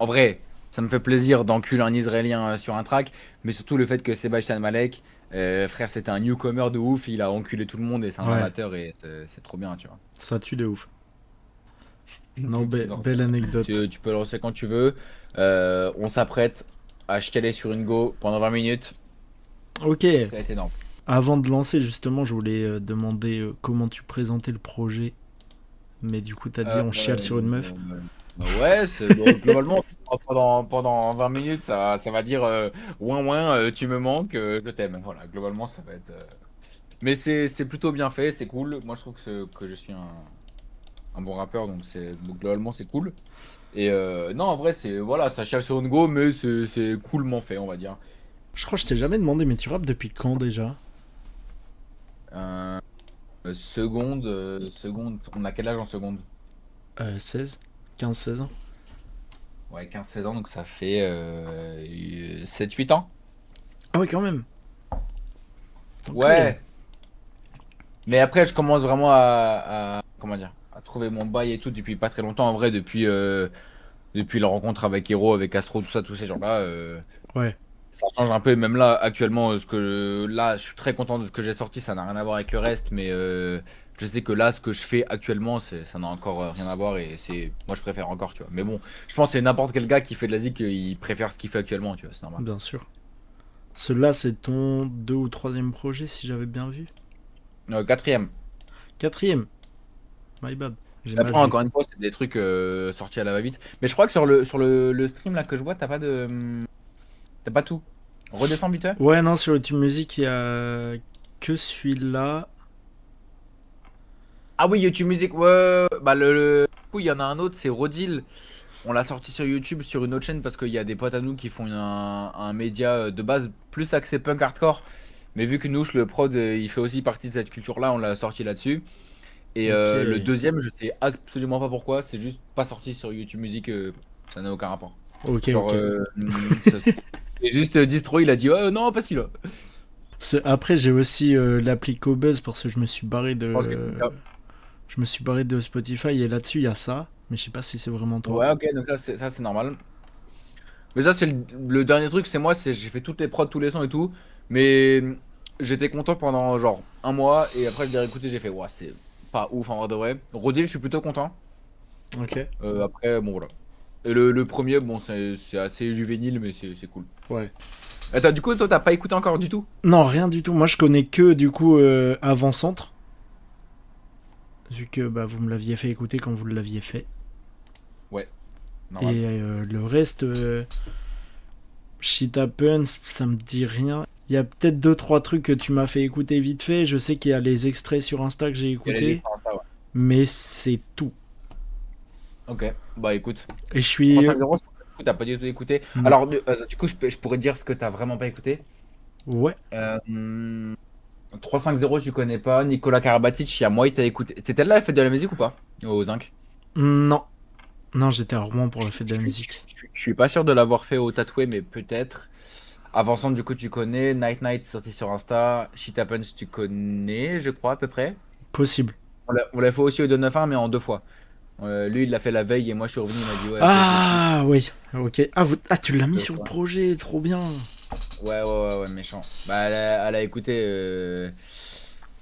en vrai, ça me fait plaisir d'enculer un Israélien sur un track, mais surtout le fait que Sébastien Malek, frère, c'était un newcomer de ouf, il a enculé tout le monde et c'est un Ouais, amateur et c'est trop bien, tu vois. ça tue de ouf. Non, Donc, non, belle anecdote. tu peux lancer quand tu veux. On s'apprête à chialer sur une go pendant 20 minutes. Ok, Ça va être énorme. avant de lancer, justement, je voulais demander comment tu présentais le projet. Mais du coup, t'as dit Euh, on chiale sur une meuf. ouais, bon, globalement, pendant 20 minutes, ça va dire ouin ouin, tu me manques, je t'aime. Voilà, globalement, ça va être. Mais c'est plutôt bien fait, c'est cool. Moi, je trouve que je suis un bon rappeur, donc globalement, c'est cool. Et non, en vrai, voilà, ça chiale sur une go, mais c'est coolement fait, on va dire. Je crois que je t'ai jamais demandé, mais tu rappes depuis quand déjà? Euh, seconde, on a quel âge en seconde? 16, 15, 16 ans. Ouais, 15 16 ans, donc ça fait 7 8 ans. Ah ouais, quand même. Ok. Ouais, mais après, je commence vraiment comment dire, à trouver mon bail et tout depuis pas très longtemps. En vrai, depuis la rencontre avec Hero, avec Astro, tout ça, tous ces gens-là, Ouais. ça change un peu. Même là, actuellement, là, je suis très content de ce que j'ai sorti. Ça n'a rien à voir avec le reste, mais je sais que là, ce que je fais actuellement, ça n'a encore rien à voir et moi, je préfère encore, tu vois. Mais bon, je pense que c'est n'importe quel gars qui fait de la zik, il préfère ce qu'il fait actuellement, tu vois. C'est normal. Bien sûr. Celui-là, c'est ton deux ou troisième projet, si j'avais bien vu. Quatrième. Quatrième. My bad. J'ai mal Après, vu. encore une fois, c'est des trucs sortis à la va-vite. Mais je crois que sur le stream là que je vois, t'as pas tout. Redescends vite fait. Ouais, non, sur YouTube Music, il y a que celui-là. Ah oui, YouTube Music, ouais. Bah, du coup, il y en a un autre, c'est Rodil. On l'a sorti sur YouTube, sur une autre chaîne, parce qu'il y a des potes à nous qui font un média de base plus axé punk hardcore. Mais vu que nous, le prod, il fait aussi partie de cette culture-là, on l'a sorti là-dessus. Et Ok. le deuxième, je sais absolument pas pourquoi, c'est juste pas sorti sur YouTube Music, ça n'a aucun rapport. Ok, Genre, ok. et juste Distro, il a dit, oh non, parce qu'il a. Après, j'ai aussi l'appli Cobuzz parce que je me suis barré Je pense que c'est de. le cas. Je me suis barré de Spotify et là-dessus, il y a ça. Mais je sais pas si c'est vraiment toi. Ouais, ok, donc ça, c'est normal. Mais ça, c'est le dernier truc, c'est moi, j'ai fait toutes les prods, tous les sons et tout. Mais j'étais content pendant genre un mois et après, je l'ai réécouté, j'ai fait, ouais, c'est pas ouf en vrai de vrai. Rodil, je suis plutôt content. Ok. Après, bon, voilà. Et le premier, bon, c'est assez juvénile, mais c'est cool. Ouais. Attends, du coup, toi, t'as pas écouté encore du tout? Non, rien du tout. Moi, je connais que du coup Avant-Centre. Vu que bah, vous me l'aviez fait écouter quand vous l'aviez fait. Ouais, normal. Et le reste, Shit Happens, ça me dit rien. Il y a peut-être deux trois trucs que tu m'as fait écouter vite fait. Je sais qu'il y a les extraits sur Insta que j'ai Il y a les écoutés. extraits Insta, ouais. Mais c'est tout. Ok, bah écoute. Et je suis. 35 euros, je pense que du coup, t'as pas du tout écouté. Non. Alors, du coup, je pourrais dire ce que t'as vraiment pas écouté. Ouais. 350, tu connais pas. Nicolas Karabatic, il y a moi, t'as écouté. T'étais là à la fête de la musique ou pas? Au Zinc. Non. Non, j'étais à Rouen pour Je la fête de je la suis musique. je suis pas sûr de l'avoir fait au Tatoué, mais peut-être. Avançant, du coup, tu connais. Night Night, sorti sur Insta. Shit Happens, tu connais, je crois, à peu près. Possible. On l'a fait aussi au 291, mais en deux fois. Lui, il l'a fait la veille et moi, je suis revenu, il m'a dit, ouais, fais aussi. Ah oui. Ok. Ah, tu l'as mis Deux sur le fois. projet. Trop bien. Ouais, ouais, ouais, ouais, méchant. Bah, elle a écouté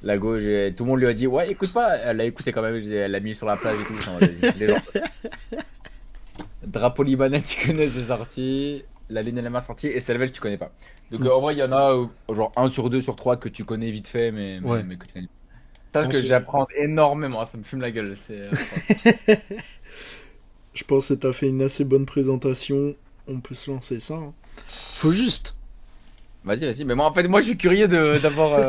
la gauche. Tout le monde lui a dit, ouais, écoute pas. Elle a écouté quand même. Elle l'a mis sur la plage et tout. J'étais en mode, vas-y, les gens. Drapeau libanais, tu connais, c'est sorti. La ligne LMA sortie. Et Selvel, tu connais pas. Donc, Mm. en vrai, il y en a genre un sur 2 sur 3 que tu connais vite fait, mais, mais, Ouais. mais que tu connais pas. Sache que Ensuite, j'apprends énormément. Ça me fume la gueule, c'est atroce. je pense que t'as fait une assez bonne présentation. On peut se lancer ça, hein. Faut juste. Vas-y, vas-y. Mais moi, en fait, moi, je suis curieux d'avoir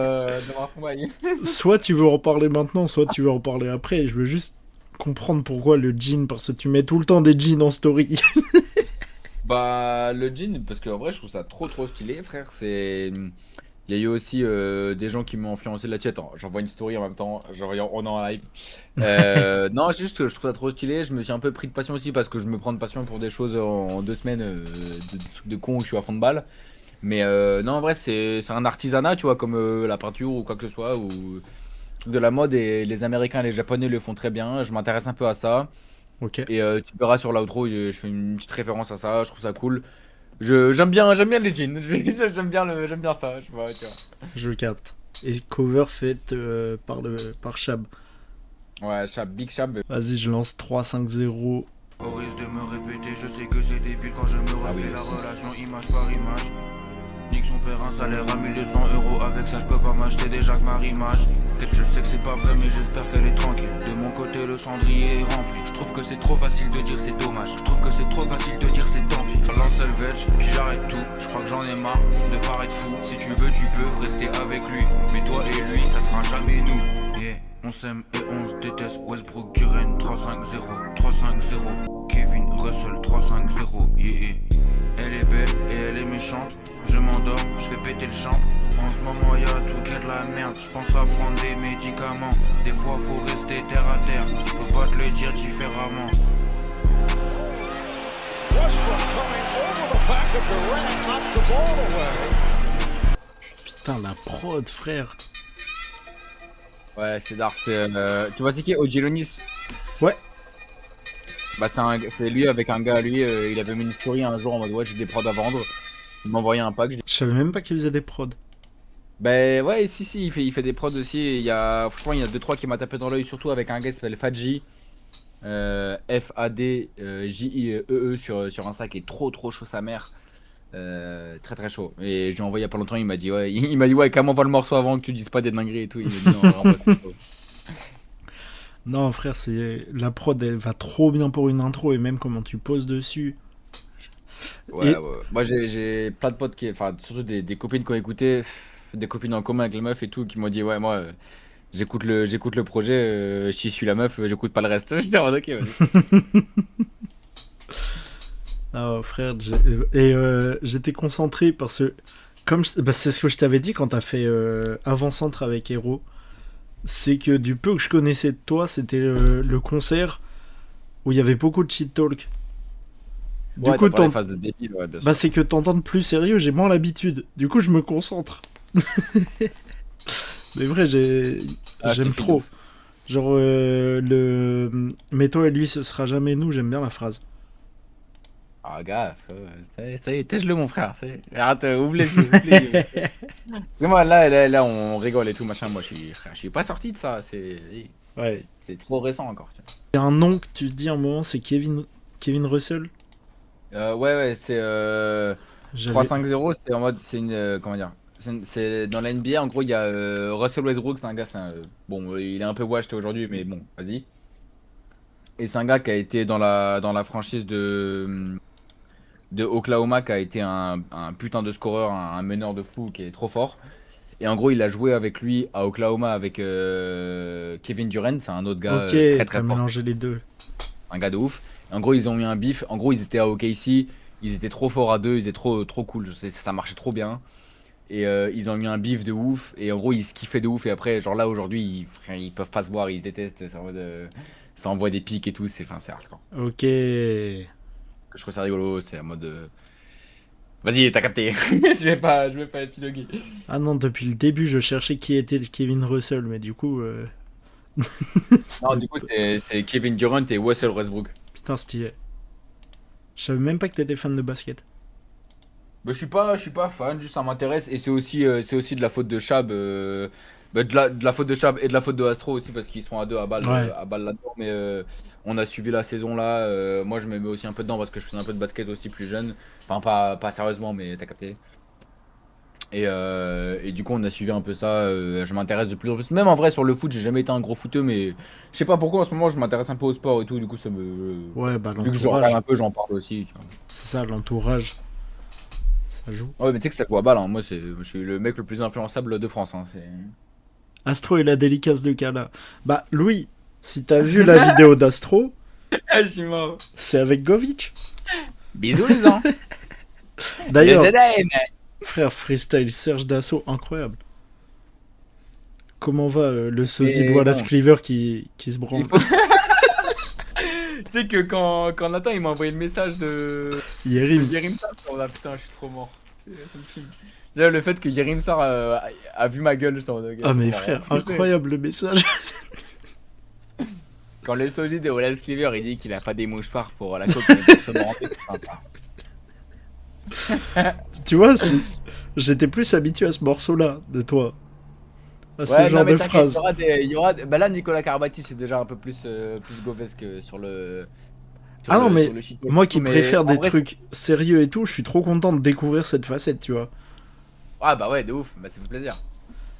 ton bail. Soit tu veux en parler maintenant, soit tu veux en parler après. Je veux juste comprendre pourquoi le jean, parce que tu mets tout le temps des jeans en story. Bah, le jean, parce qu'en vrai, je trouve ça trop trop stylé, frère. Il y a eu aussi des gens qui m'ont influencé là-dessus. Attends, j'envoie une story en même temps. On est en live. Non, juste que je trouve ça trop stylé. Je me suis un peu pris de passion aussi parce que je me prends de passion pour des choses en 2 semaines, des trucs de con où je suis à fond de balle. Mais non, en vrai, c'est un artisanat, tu vois, comme la peinture ou quoi que ce soit, ou truc de la mode. Et les Américains et les Japonais le font très bien. Je m'intéresse un peu à ça. Ok. Et tu verras sur l'outro, je fais une petite référence à ça, je trouve ça cool. J'aime bien les jeans, j'aime bien ça, tu vois. Je capte. Et cover faite par Chab. Ouais, Chab, Big Chab. Vas-y, je lance 3-5-0. Au risque de me répéter, je sais que c'est débile quand je me refais oui. la relation image par image. Nique son père un salaire à 1200 €, avec ça je peux pas m'acheter déjà que ma image. Je sais que c'est pas vrai mais j'espère qu'elle est tranquille. De mon côté le cendrier est rempli. Je trouve que c'est trop facile de dire c'est dommage. Je trouve que c'est trop facile de dire c'est tant pis. Je lance le veg, puis j'arrête tout. Je crois que j'en ai marre de paraître fou. Si tu veux tu peux rester avec lui. Mais toi et lui ça sera jamais nous. Yeah. On s'aime et on se déteste. Westbrook, Duren, 3-5-0, 3-5-0. Kevin Russell, 3-5-0. Yeah. Elle est belle et elle est méchante. Je m'endors, je fais péter le champ. En ce moment y'a tout qui est de la merde. Je pense à prendre des médicaments. Des fois faut rester terre à terre. Je peux pas te le dire différemment. Westbrook coming over the back of Durant, knocks the ball away. Putain, la prod, frère. Ouais, c'est Dark, tu vois c'est qui Ogilonis? Ouais. Bah c'est lui avec un gars à lui, il avait mis une story un jour en mode ouais j'ai des prods à vendre. Il m'a envoyé un pack. Je savais même pas qu'il faisait des prods. Bah ouais si il fait des prods aussi. Franchement il y a 2-3 qui m'a tapé dans l'œil, surtout avec un gars qui s'appelle Fadji. FADJIEE sur Insta qui est trop chaud sa mère. Très chaud. Et je lui ai envoyé il y a pas longtemps, il m'a dit ouais comment va le morceau avant que tu dises pas des dingueries et tout. Il m'a dit non vraiment c'est chaud. Non, frère, la prod, elle va trop bien pour une intro et même comment tu poses dessus. Ouais, Et- ouais. Moi j'ai plein de potes enfin surtout des copines qui ont écouté, des copines en commun avec les meufs et tout, qui m'ont dit ouais moi j'écoute le projet, si je suis la meuf, j'écoute pas le reste. J'étais en mode ok vas-y. Ah, frère, j'étais concentré parce que, c'est ce que je t'avais dit quand t'as fait avant-centre avec Hero, c'est que du peu que je connaissais de toi, c'était le concert où il y avait beaucoup de shit talk. Du Ouais, coup, t'as parlé phase de débile, ouais bien sûr. c'est que t'entends plus sérieux, j'ai moins l'habitude. Du coup, je me concentre. Mais vrai, Ah, je j'aime kiffe de trop. ouf. Genre, mais toi et lui, ce sera jamais nous, j'aime bien la phrase. Ah gaffe, ça y est, tèche-le mon frère, arrête, ouvre les yeux, ouvre les yeux. Mais moi là on rigole et tout machin, moi frère, je suis pas sorti de ça, Ouais. c'est trop récent encore. Tu Il y a un nom que tu te dis à un moment, c'est Kevin Russell. vois. Ouais c'est J'avais- 3-5-0, c'est en mode c'est une comment dire, c'est dans la NBA en gros il y a Russell Westbrook, c'est un gars bon il est un peu washed aujourd'hui mais bon vas-y. Et c'est un gars qui a été dans la franchise de Oklahoma, qui a été un putain de scoreur, un meneur de fou qui est trop fort. Et en gros, il a joué avec lui à Oklahoma avec Kevin Durant, c'est un autre gars Ok, très t'as très fort, mélangé les deux. un gars de ouf. Et en gros, ils ont eu un bif. En gros, ils étaient à OKC, ils étaient trop forts à deux, ils étaient trop cool. Ça marchait trop bien. Et ils ont eu un bif de ouf. Et en gros, ils se kiffaient de ouf. Et après, genre là aujourd'hui, frère, ils peuvent pas se voir, ils se détestent. C'est en mode, ça envoie des pics et tout. C'est hardcore. Ok. Que je trouve ça rigolo. C'est en mode. Vas-y, t'as capté. je vais pas épiloguer. Ah non, depuis le début, je cherchais qui était Kevin Russell, mais du coup... Non, du coup, c'est Kevin Durant et Russell Westbrook. Putain, stylé. Je savais même pas que t'étais fan de basket. Bah, je suis pas fan, juste ça m'intéresse. Et c'est aussi de la faute de Chab. De la faute de Chab et de la faute de Astro aussi, parce qu'ils sont à deux à balle, Ouais. là-dedans. Mais on a suivi la saison là. Moi, je me mets aussi un peu dedans parce que je faisais un peu de basket aussi plus jeune. Enfin, pas sérieusement, mais t'as capté. Et du coup, on a suivi un peu ça. Je m'intéresse de plus en plus. Même en vrai, sur le foot, j'ai jamais été un gros footeux, mais je sais pas pourquoi en ce moment, je m'intéresse un peu au sport et tout. Du coup, ça me. Ouais, bah Vu que je regarde l'entourage. un peu, j'en parle aussi. Tu vois. C'est ça, l'entourage. Ça joue. Ouais, mais tu sais que ça joue à balle, hein. Moi, je suis le mec le plus influençable de France, hein. Astro et la délicace de Kala. Bah, Louis, si t'as vu la vidéo d'Astro, Ah, je suis mort. c'est avec Govic. Bisous, les gens. D'ailleurs, Les ZAM. frère, freestyle Serge Dassault, incroyable. Comment va le sosie de Mais Wallace bon. Cleaver qui se branle? Il faut- Tu sais que quand Nathan il m'a envoyé le message de Yerim. Yerim Sar, oh là putain, je suis trop mort. Ça me filme. Déjà, le fait que Yerim Sar a vu ma gueule, j'étais en mode, ok, Ah c'est mais trop frère, marrant. incroyable le message. Quand le sosie de Wallace Cleaver il dit qu'il a pas des mouchoirs pour la coque, mais pour se branler, c'est sympa. Tu vois, j'étais plus habitué à ce morceau-là de toi. À ce Ouais, genre non, mais de t'inquiète, phrase. Bah là, Nicolas Carbatti, c'est déjà un peu plus govesque sur le. Ah non, mais sur le shit. moi qui Mais préfère en des vrai, trucs sérieux et tout, je suis trop content de découvrir cette facette, tu vois. Ah bah ouais, de ouf, bah ça fait plaisir.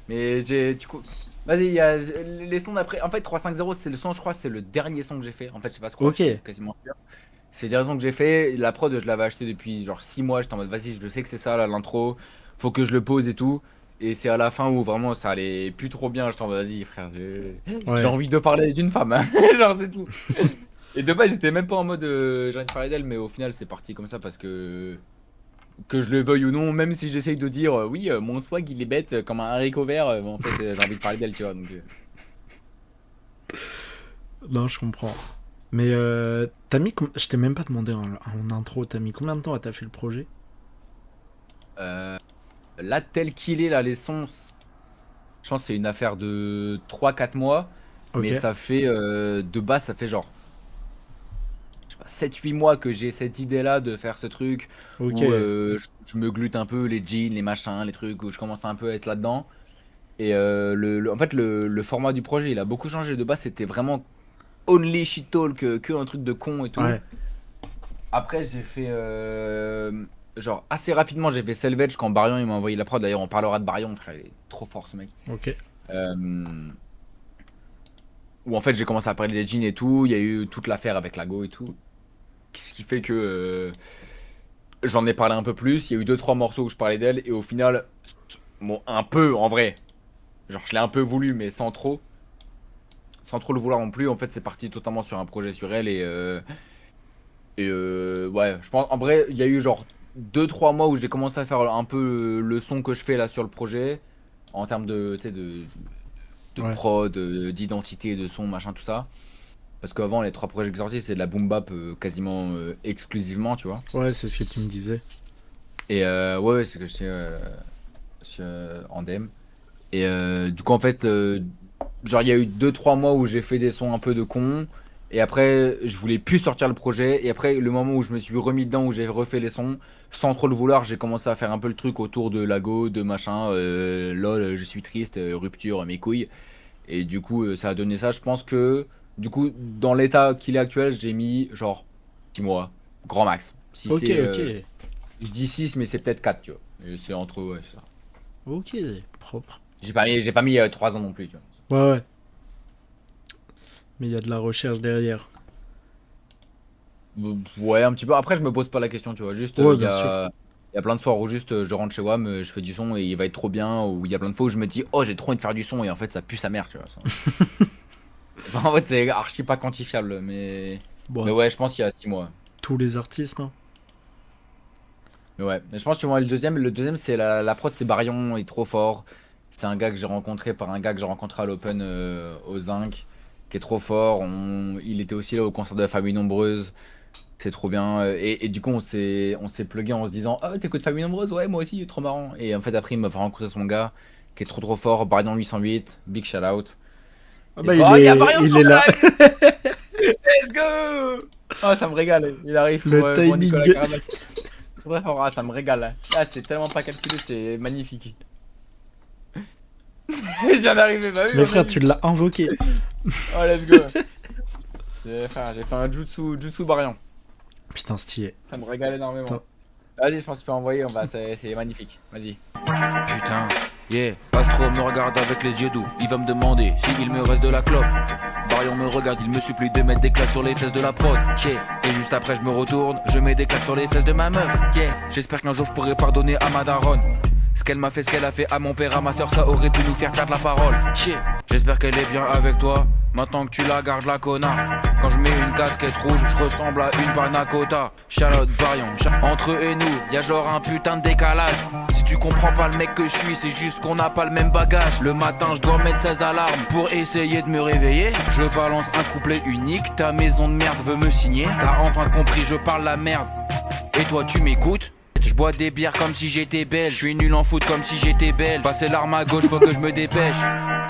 Mais du coup, vas-y, il y a les sons d'après. En fait, 350, c'est le son, je crois, c'est le dernier son que j'ai fait. En fait, je sais pas ce que Ok. je suis quasiment sûr. C'est le dernier son que j'ai fait. La prod, je l'avais acheté depuis genre 6 mois. J'étais en mode, vas-y, je sais que c'est ça, là, l'intro. Faut que je le pose et tout. Et c'est à la fin où vraiment ça allait plus trop bien. J'étais en mode, vas-y, frère, j'ai Ouais. envie de parler d'une femme. Hein. Genre, c'est tout. Et de base, j'étais même pas en mode, j'ai envie de parler d'elle, mais au final, c'est parti comme ça parce que je le veuille ou non, même si j'essaye de dire oui, mon swag il est bête comme un haricot vert, en fait j'ai envie de parler d'elle, tu vois. Donc, Non, je comprends. Mais je t'ai même pas demandé en intro, t'as mis combien de temps à t'as fait le projet? là, tel qu'il est, là, les sons, je pense que c'est une affaire de 3-4 mois, Ok. mais ça fait de base, ça fait genre 7-8 mois que j'ai cette idée là de faire ce truc Ok. où je me glute un peu les jeans, les machins, les trucs, où je commence un peu à être là-dedans. Et en fait, le format du projet il a beaucoup changé. De base, c'était vraiment only shit talk, que un truc de con et tout. Ouais. Après, j'ai fait genre assez rapidement, j'ai fait Selvage quand Barion il m'a envoyé la prod. D'ailleurs, on parlera de Barion, frère, il est trop fort ce mec. Ok. Où en fait, j'ai commencé à parler des jeans et tout. Il y a eu toute l'affaire avec la Go et tout. Ce qui fait que j'en ai parlé un peu plus. Il y a eu 2-3 morceaux où je parlais d'elle. Et au final, bon, un peu en vrai. Genre, je l'ai un peu voulu, mais sans trop. Sans trop le vouloir non plus. En fait, c'est parti totalement sur un projet sur elle. Ouais, je pense, en vrai, il y a eu genre 2-3 mois où j'ai commencé à faire un peu le son que je fais là sur le projet. En termes de, tu sais, de Ouais. prod, d'identité, de son, machin, tout ça. Parce qu'avant, les 3 projets que j'ai sortis, c'est de la boom bap quasiment exclusivement, tu vois. Ouais, c'est ce que tu me disais. Et ouais, c'est ce que je dis en DM. Et du coup, en fait, genre, il y a eu 2-3 mois où j'ai fait des sons un peu de con. Et après, je voulais plus sortir le projet. Et après, le moment où je me suis remis dedans, où j'ai refait les sons, sans trop le vouloir, j'ai commencé à faire un peu le truc autour de Lago, de machin. Lol, je suis triste, rupture, mes couilles. Et du coup, ça a donné ça. Je pense que, du coup, dans l'état qu'il est actuel, j'ai mis genre 6 mois, grand max. Si Ok, c'est, ok. je dis 6, mais c'est peut-être 4, tu vois. Et c'est entre, ouais, c'est ça. Ok, propre. J'ai pas mis 3 ans non plus, tu vois. Ouais, ouais. Mais il y a de la recherche derrière. Ouais, un petit peu. Après, je me pose pas la question, tu vois. Juste, Ouais, il y bien sûr. y a plein de soirs où juste je rentre chez WAM, je fais du son et il va être trop bien. Ou il y a plein de fois où je me dis, oh, j'ai trop envie de faire du son et en fait, ça pue sa mère, tu vois. En fait, c'est archi pas quantifiable, mais Bon, ouais, je pense qu'il y a 6 mois. tous les artistes, hein. Mais ouais, mais je pense que moi, le deuxième c'est la prod, c'est Barion, il est trop fort. C'est un gars que j'ai rencontré par un gars que j'ai rencontré à l'Open au Zinc, qui est trop fort. Il était aussi là au concert de la famille nombreuse. C'est trop bien. Et du coup, on s'est plugué en se disant, ah, t'écoutes famille nombreuse? Ouais, moi aussi, trop marrant. Et en fait, après, il m'a fait rencontrer son gars, qui est trop fort, Barion 808, big shout out. Ah Et bah, oh, il y a il Barion est là. Let's go! Oh, ça me régale. Il arrive Le pour timing. Nicolas Carabac. Très fort, ah, ça me régale. Ah, c'est tellement pas calculé, c'est magnifique. Je viens d'arriver, bah oui. Mais on frère, a tu vu. l'as invoqué. Oh, let's go. J'ai fait un jutsu Barion. Putain, stylé. Ça me régale énormément. Attends. Vas-y, je pense que tu peux envoyer, c'est magnifique. Vas-y. Putain, yeah. Astro me regarde avec les yeux doux. Il va me demander s'il me reste de la clope. Barion me regarde, il me supplie de mettre des claques sur les fesses de la prod. Yeah. Et juste après, je me retourne, je mets des claques sur les fesses de ma meuf. Yeah. J'espère qu'un jour je pourrai pardonner à ma daronne. Ce qu'elle m'a fait, ce qu'elle a fait à mon père, à ma soeur, ça aurait pu nous faire perdre la parole. Yeah. J'espère qu'elle est bien avec toi. Maintenant que tu la gardes, la connard. Quand je mets une casquette rouge, je ressemble à une panna cotta. Charlotte Barion, entre eux et nous, y'a genre un putain de décalage. Si tu comprends pas le mec que je suis, c'est juste qu'on n'a pas le même bagage. Le matin, je dois mettre 16 alarmes pour essayer de me réveiller. Je balance un couplet unique, ta maison de merde veut me signer. T'as enfin compris, je parle la merde. Et toi, tu m'écoutes? Je bois des bières comme si j'étais belge. Je suis nul en foot comme si j'étais belge. Passer l'arme à gauche, faut que je me dépêche.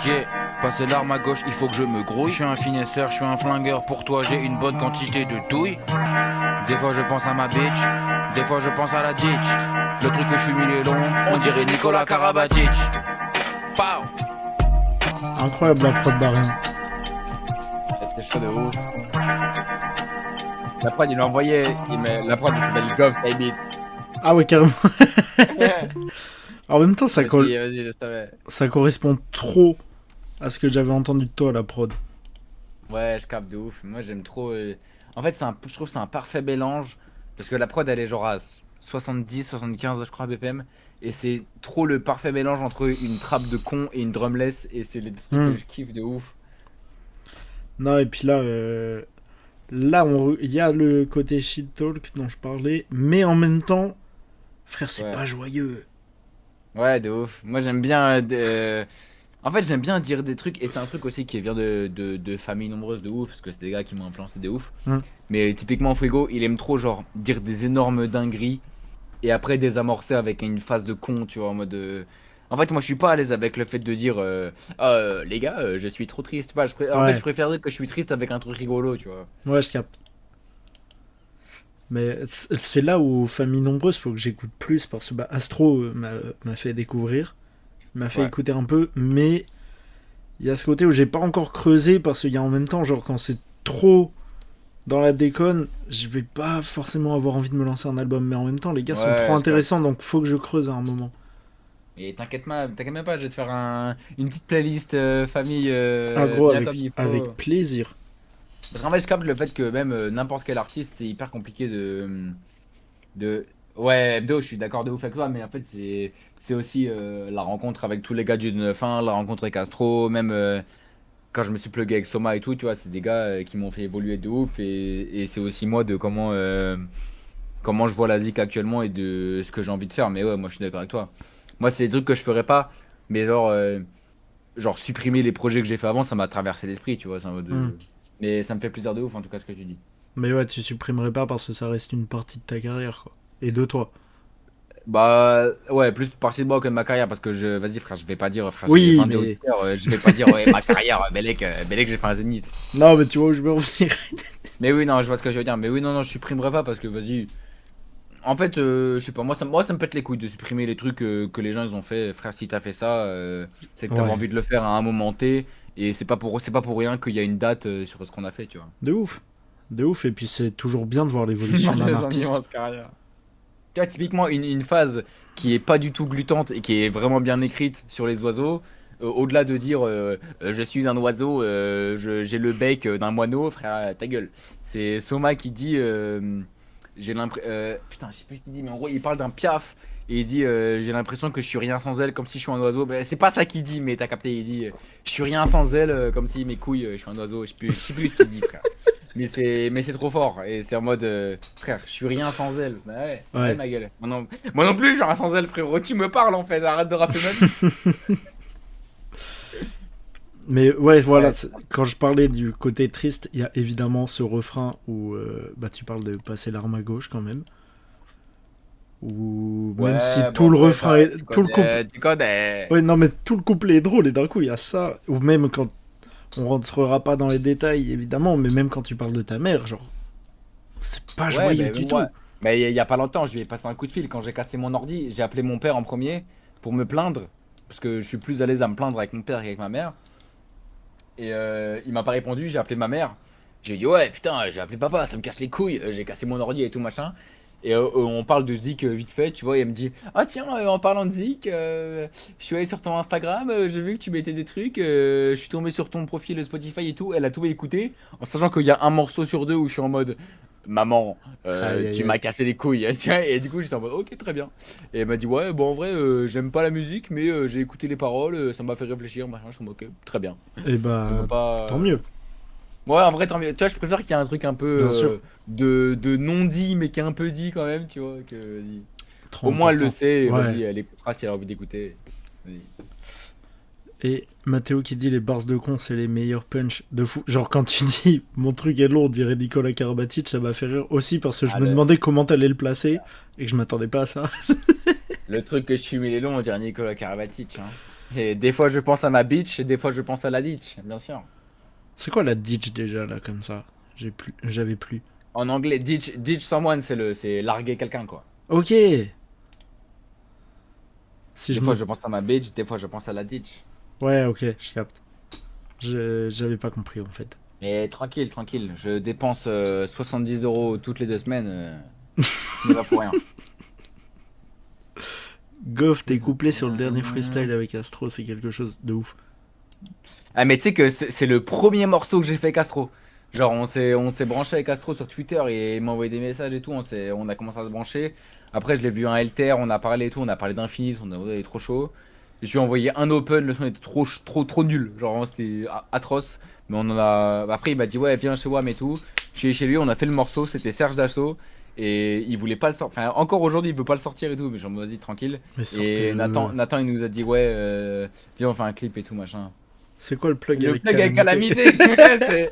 Yeah. Passer l'arme à gauche, il faut que je me grouille. Je suis un finesseur, je suis un flingueur. Pour toi, j'ai une bonne quantité de douille. Des fois, je pense à ma bitch. Des fois, je pense à la ditch. Le truc que je fume, il est long. On dirait Nicolas Karabatic. Pow. Incroyable la prod Barine. C'est chaud de ouf. La prod, il m'a envoyé. La prod, il s'appelle Gov Type Ah ouais, carrément. En même temps, Vas-y, je savais. ça correspond trop à ce que j'avais entendu de toi, la prod. Ouais, je capte de ouf. Moi, j'aime trop. En fait, je trouve que c'est un parfait mélange. Parce que la prod, elle est genre à 70, 75, je crois, BPM. Et c'est trop le parfait mélange entre une trappe de con et une drumless. Et c'est les trucs que je kiffe de ouf. Non, et puis là, il y a le côté shit talk dont je parlais, mais en même temps, frère, c'est Ouais. pas joyeux. Ouais, de ouf. Moi, j'aime bien. En fait, j'aime bien dire des trucs. Et c'est un truc aussi qui vient de familles nombreuses de ouf. Parce que c'est des gars qui m'ont influencé de ouf. Mais typiquement, Frigo, il aime trop, genre, dire des énormes dingueries. Et après, désamorcer avec une phase de con, tu vois, en mode. En fait, moi, je suis pas à l'aise avec le fait de dire les gars, je suis trop triste. En fait, je préfère dire que je suis triste avec un truc rigolo, tu vois. Ouais, je capte. Mais c'est là où famille nombreuse, faut que j'écoute plus parce que Astro m'a fait découvrir, m'a fait écouter un peu, mais il y a ce côté où j'ai pas encore creusé parce qu'il y a en même temps, genre quand c'est trop dans la déconne, je vais pas forcément avoir envie de me lancer un album, mais en même temps les gars sont trop intéressants, donc faut que je creuse à un moment. Et t'inquiète même pas, je vais te faire une petite playlist famille Gros, bien comme il faut. avec plaisir. Parce qu'en fait, je capte le fait que même n'importe quel artiste, c'est hyper compliqué de... Ouais, MDO, je suis d'accord de ouf avec toi, mais en fait, c'est aussi la rencontre avec tous les gars du 9-1, la rencontre avec Astro, même quand je me suis plugué avec Soma et tout, tu vois, c'est des gars qui m'ont fait évoluer de ouf, et c'est aussi moi de comment je vois la zik actuellement et de ce que j'ai envie de faire. Mais ouais, moi, je suis d'accord avec toi. Moi, c'est des trucs que je ferais pas, mais genre supprimer les projets que j'ai fait avant, ça m'a traversé l'esprit, tu vois, c'est un mode... Mais ça me fait plaisir de ouf, en tout cas, ce que tu dis. Mais ouais, tu supprimerais pas parce que ça reste une partie de ta carrière, quoi. Et de toi. Bah ouais, plus partie de moi que de ma carrière, parce que vas-y frère, je vais pas dire frère, Oui, j'ai 20 mais- auditeurs, je vais pas dire ouais, ma carrière, Belek, j'ai fait un zénith. Non, mais tu vois où je veux en venir. Mais oui, non, je vois ce que je veux dire, mais oui, non, je supprimerai pas parce que vas-y. En fait, je sais pas, moi ça me pète les couilles de supprimer les trucs que les gens ils ont fait. Frère, si t'as fait ça, c'est que t'avais Ouais. envie de le faire à un moment T, et c'est pas pour rien qu'il y a une date sur ce qu'on a fait, tu vois. De ouf. De ouf, et puis c'est toujours bien de voir l'évolution d'un artiste. Tu vois, typiquement, une phase qui est pas du tout gluttante et qui est vraiment bien écrite sur les oiseaux, au-delà de dire je suis un oiseau, j'ai le bec d'un moineau, frère, ta gueule. C'est Soma qui dit j'ai l'impression. Putain, je sais plus ce qu'il dit, mais en gros, il parle d'un piaf et il dit j'ai l'impression que je suis rien sans elle, comme si je suis un oiseau. Ben, c'est pas ça qu'il dit, mais t'as capté, il dit je suis rien sans elle, comme si mes couilles, je suis un oiseau. Je sais plus ce qu'il dit, frère. Mais c'est trop fort et c'est en mode frère, je suis rien sans elle. Bah ouais, ma gueule. Moi non plus, genre sans elle, frérot. Tu me parles en fait, arrête de rapper même. Mais ouais, voilà, quand je parlais du côté triste, il y a évidemment ce refrain où tu parles de passer l'arme à gauche quand même. Ou même si tout le refrain est. Tout le couplet. Tu connais. Ouais, non, mais tout le couplet est drôle et d'un coup il y a ça. Ou même quand. On rentrera pas dans les détails évidemment, mais même quand tu parles de ta mère, genre. C'est pas joyeux du tout. Mais il y a pas longtemps, je lui ai passé un coup de fil quand j'ai cassé mon ordi. J'ai appelé mon père en premier pour me plaindre. Parce que je suis plus à l'aise à me plaindre avec mon père qu'avec ma mère. Et il m'a pas répondu, j'ai appelé ma mère. J'ai dit ouais putain, j'ai appelé papa, ça me casse les couilles, j'ai cassé mon ordi et tout machin. Et on parle de Zik vite fait, tu vois, et elle me dit ah tiens, en parlant de Zik, je suis allé sur ton Instagram, j'ai vu que tu mettais des trucs, je suis tombé sur ton profil Spotify et tout, elle a tout écouté, en sachant qu'il y a un morceau sur deux où je suis en mode maman, tu m'as cassé les couilles, et du coup j'étais en mode ok très bien. Et elle m'a dit ouais bon en vrai j'aime pas la musique mais j'ai écouté les paroles, ça m'a fait réfléchir, machin, je suis en mode ok très bien. Et tant mieux. Ouais, en vrai, tant mieux. Tu vois, je préfère qu'il y ait un truc un peu Bien sûr. de non dit, mais qui est un peu dit quand même, tu vois. Trop Au moins, elle important. le sait. Et Ouais. vas-y, elle écoutera si elle a envie d'écouter. Vas-y. Et Mathéo qui dit les bars de con, c'est les meilleurs punch de fou. Genre quand tu dis mon truc est long, on dirait Nicolas Karabatic, ça m'a fait rire aussi parce que je me demandais comment t'allais le placer et que je m'attendais pas à ça. Le truc que je fume, il est long, on dirait Nicolas Karabatic. Hein. Des fois, je pense à ma bitch et des fois, je pense à la ditch, bien sûr. C'est quoi la ditch déjà là comme ça? J'avais plus. En anglais, ditch someone, c'est larguer quelqu'un, quoi. Ok. Si Des je fois, me... je pense à ma bitch, des fois, je pense à la ditch. Ouais, ok, je capte. J'avais pas compris en fait. Mais tranquille, tranquille. Je dépense 70 € toutes les 2 semaines. Ce n'est pas pour rien. Goff, tes couplets sur le dernier freestyle avec Astro, c'est quelque chose de ouf. Ah, mais tu sais que c'est le premier morceau que j'ai fait avec Astro. Genre, on s'est branché avec Astro sur Twitter et il m'a envoyé des messages et tout. On a commencé à se brancher. Après, je l'ai vu un LTR, on a parlé et tout. On a parlé d'Infinite, il est trop chaud. Je lui ai envoyé un open, le son était trop nul. Genre, vraiment, c'était atroce. Mais on en a. Après, il m'a dit, ouais, viens chez WAM et tout. Je suis allé chez lui, on a fait le morceau. C'était Serge Dassault. Et il voulait pas le sortir. Enfin, encore aujourd'hui, il veut pas le sortir et tout. Mais j'en vas-y, tranquille. Mais Et sortez-le. Nathan, il nous a dit, ouais, viens, on fait un clip et tout, machin. C'est quoi le plug Le avec plug avec Calamité? Calamité.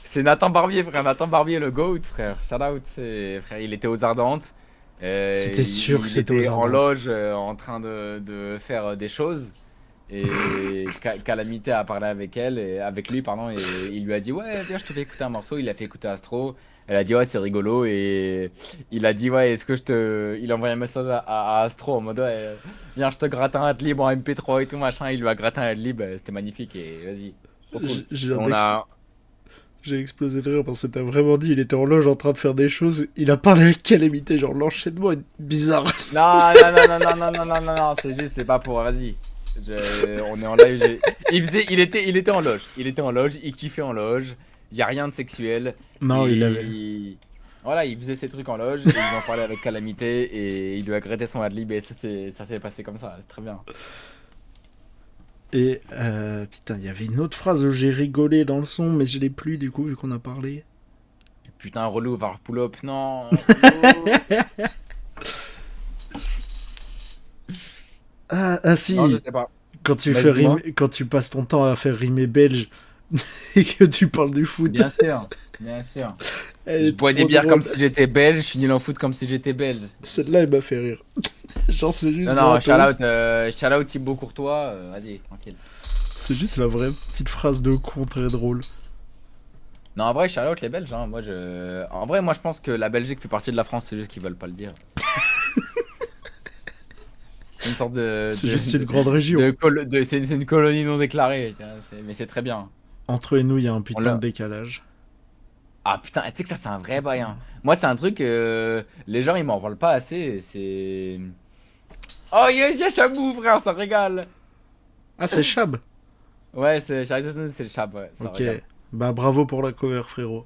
C'est Nathan Barbier, frère. Nathan Barbier, le GOAT, frère. Shout out, frère. Il était aux Ardentes. C'était sûr que c'était Il aux était en Ardentes. loge en train de faire des choses. Et Calamité a parlé avec elle, et avec lui, pardon. Et il lui a dit, ouais, viens, je te fais écouter un morceau. Il a fait écouter Astro. Elle a dit, ouais, c'est rigolo. Et il a dit, ouais, est-ce que je te. Il a envoyé un message à Astro en mode, ouais, viens, je te gratte un adlib en MP3 et tout, machin. Il lui a gratté un adlib. C'était magnifique. Et vas-y. Trop cool. On a. J'ai explosé de rire parce que t'as vraiment dit, il était en loge en train de faire des choses, il a parlé avec Calamité, genre l'enchaînement est bizarre. Non, non, non, non, non, non, non, non, non, non, c'est juste, c'est pas pour. Vas-y. On est en live. Il était en loge. Il était en loge, il kiffait en loge. Il y a rien de sexuel. Non, Et il avait... Voilà, il faisait ses trucs en loge, et ils en parlaient avec Calamité, et il lui a gratté son adlib, et ça s'est passé comme ça, c'est très bien. Et putain, il y avait une autre phrase où j'ai rigolé dans le son, mais je l'ai plus du coup, vu qu'on a parlé. Putain, relou, var pull up, non. Ah si, Non, je sais pas. quand tu Vas-y, fais dis-moi. quand tu passes ton temps à faire rimer belge et que tu parles du foot. Bien sûr, bien sûr. Elle Je est bois des trop bières drôle. comme si j'étais belge, je suis nul en foot comme si j'étais belge. Celle-là, elle m'a fait rire. Genre, c'est juste Non, non, gratos. shout out Thibaut Courtois, vas-y, tranquille. C'est juste la vraie petite phrase de con très drôle. Non, en vrai, shout out les Belges, hein. En vrai, moi je pense que la Belgique fait partie de la France, c'est juste qu'ils veulent pas le dire. C'est une sorte C'est juste une grande région. c'est une colonie non déclarée, tu vois, mais c'est très bien. Entre eux et nous, il y a un putain l'a. de décalage. Ah putain, tu sais que ça c'est un vrai bail, hein. Moi c'est un truc, les gens ils m'en parlent pas assez, c'est... Oh yeah, Chabou frère, ça régale. Ah, c'est Chab. Ouais, c'est le chab, ouais, ça Ok. régale. Bah, bravo pour la cover, frérot.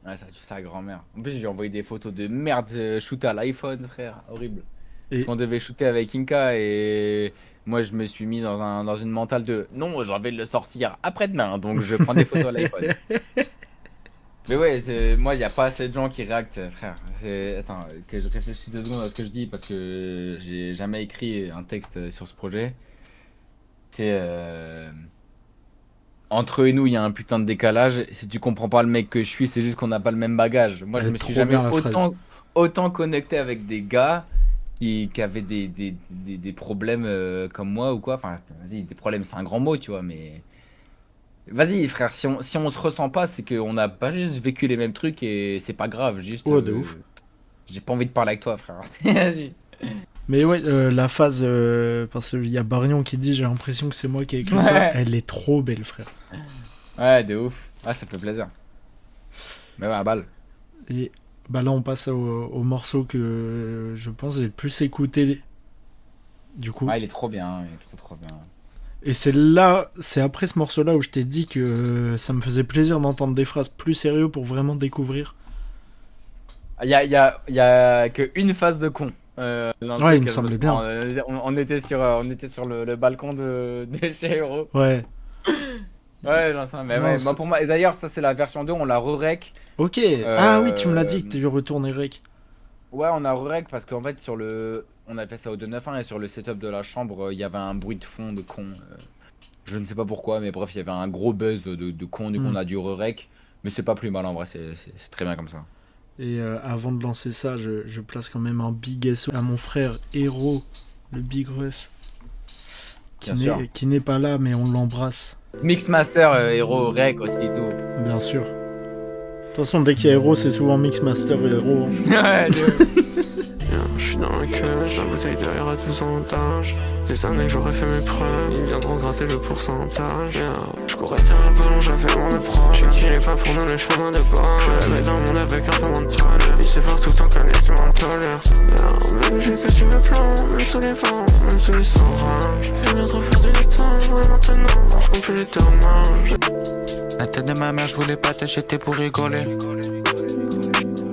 Ouais, ça tue sa grand-mère. En plus, je lui ai envoyé des photos de merde shootées à l'iPhone, frère. Horrible. Et- Parce qu'on devait shooter avec Inca et moi, je me suis mis dans une mentale de non, j'ai envie de le sortir après-demain, donc je prends des photos à l'iPhone. Mais ouais, moi, il n'y a pas assez de gens qui réactent, frère. Attends, que je réfléchisse 2 secondes à ce que je dis parce que j'ai jamais écrit un texte sur ce projet. C'est. Entre eux et nous, il y a un putain de décalage. Si tu comprends pas le mec que je suis, c'est juste qu'on n'a pas le même bagage. Moi, Elle je est me suis trop jamais bien, la phrase. autant connecté avec des gars qui avaient des problèmes comme moi ou quoi. Enfin, vas-y, des problèmes, c'est un grand mot, tu vois, mais. Vas-y, frère, si on se ressent pas, c'est qu'on n'a pas juste vécu les mêmes trucs et c'est pas grave. Juste. Ouais, de ouf. J'ai pas envie de parler avec toi, frère. Vas-y. Mais ouais, la phase, parce qu'il y a Barion qui dit j'ai l'impression que c'est moi qui ai écrit ça, Ouais. elle est trop belle, frère. Ouais, de ouf. Ah, ça fait plaisir. Mais ouais, à balle. Et bah là, on passe au morceau que je pense j'ai le plus écouté. Du coup. Ouais, il est trop bien. Il est trop bien. Et c'est après ce morceau-là où je t'ai dit que ça me faisait plaisir d'entendre des phrases plus sérieuses pour vraiment découvrir. Il y a qu'une phase de con. Dans le Ouais, truc, il me parce semblait que, bien. on était sur le balcon de chez Hero. Ouais. Ouais, j'en sais, mais Non, ouais, c'est- moi pour moi. Et d'ailleurs, ça c'est la version 2, on l'a re-rec. Ok. Ah oui, tu me l'as dit que tu retournais rec. Ouais, on a re-rec parce qu'en fait, on a fait ça au 291 et sur le setup de la chambre, il y avait un bruit de fond de con. Je ne sais pas pourquoi, mais bref, il y avait un gros buzz de con, du coup on a dû re-rec. Mais c'est pas plus mal en vrai, c'est très bien comme ça. Et avant de lancer ça, je place quand même un big SO à mon frère Hero, le Big Ref, Bien sûr. qui n'est pas là, mais on l'embrasse, Mixmaster, Hero, Rec aussi et tout. bien sûr. De toute façon, dès qu'il y a Hero, c'est souvent Mixmaster et Hero. Ouais, Je suis dans la queue, j'ai la bouteille derrière à tout son âge. Des années j'aurais fait mes preuves, ils viendront gratter le pourcentage. Je courais derrière le ballon, j'avais mon approche. Je qu'il est pas pour nous les chemins de bord. Je vais dans mon avec un peu moins de tolère. Il sait voir tout en connaît, tu m'en tolères. Même je que tu me plans, même sous les vents, même sous les orages. J'aime bien trop faire du temps, et maintenant, je compte plus les dommages. La tête de ma mère, je voulais pas t'acheter pour rigoler.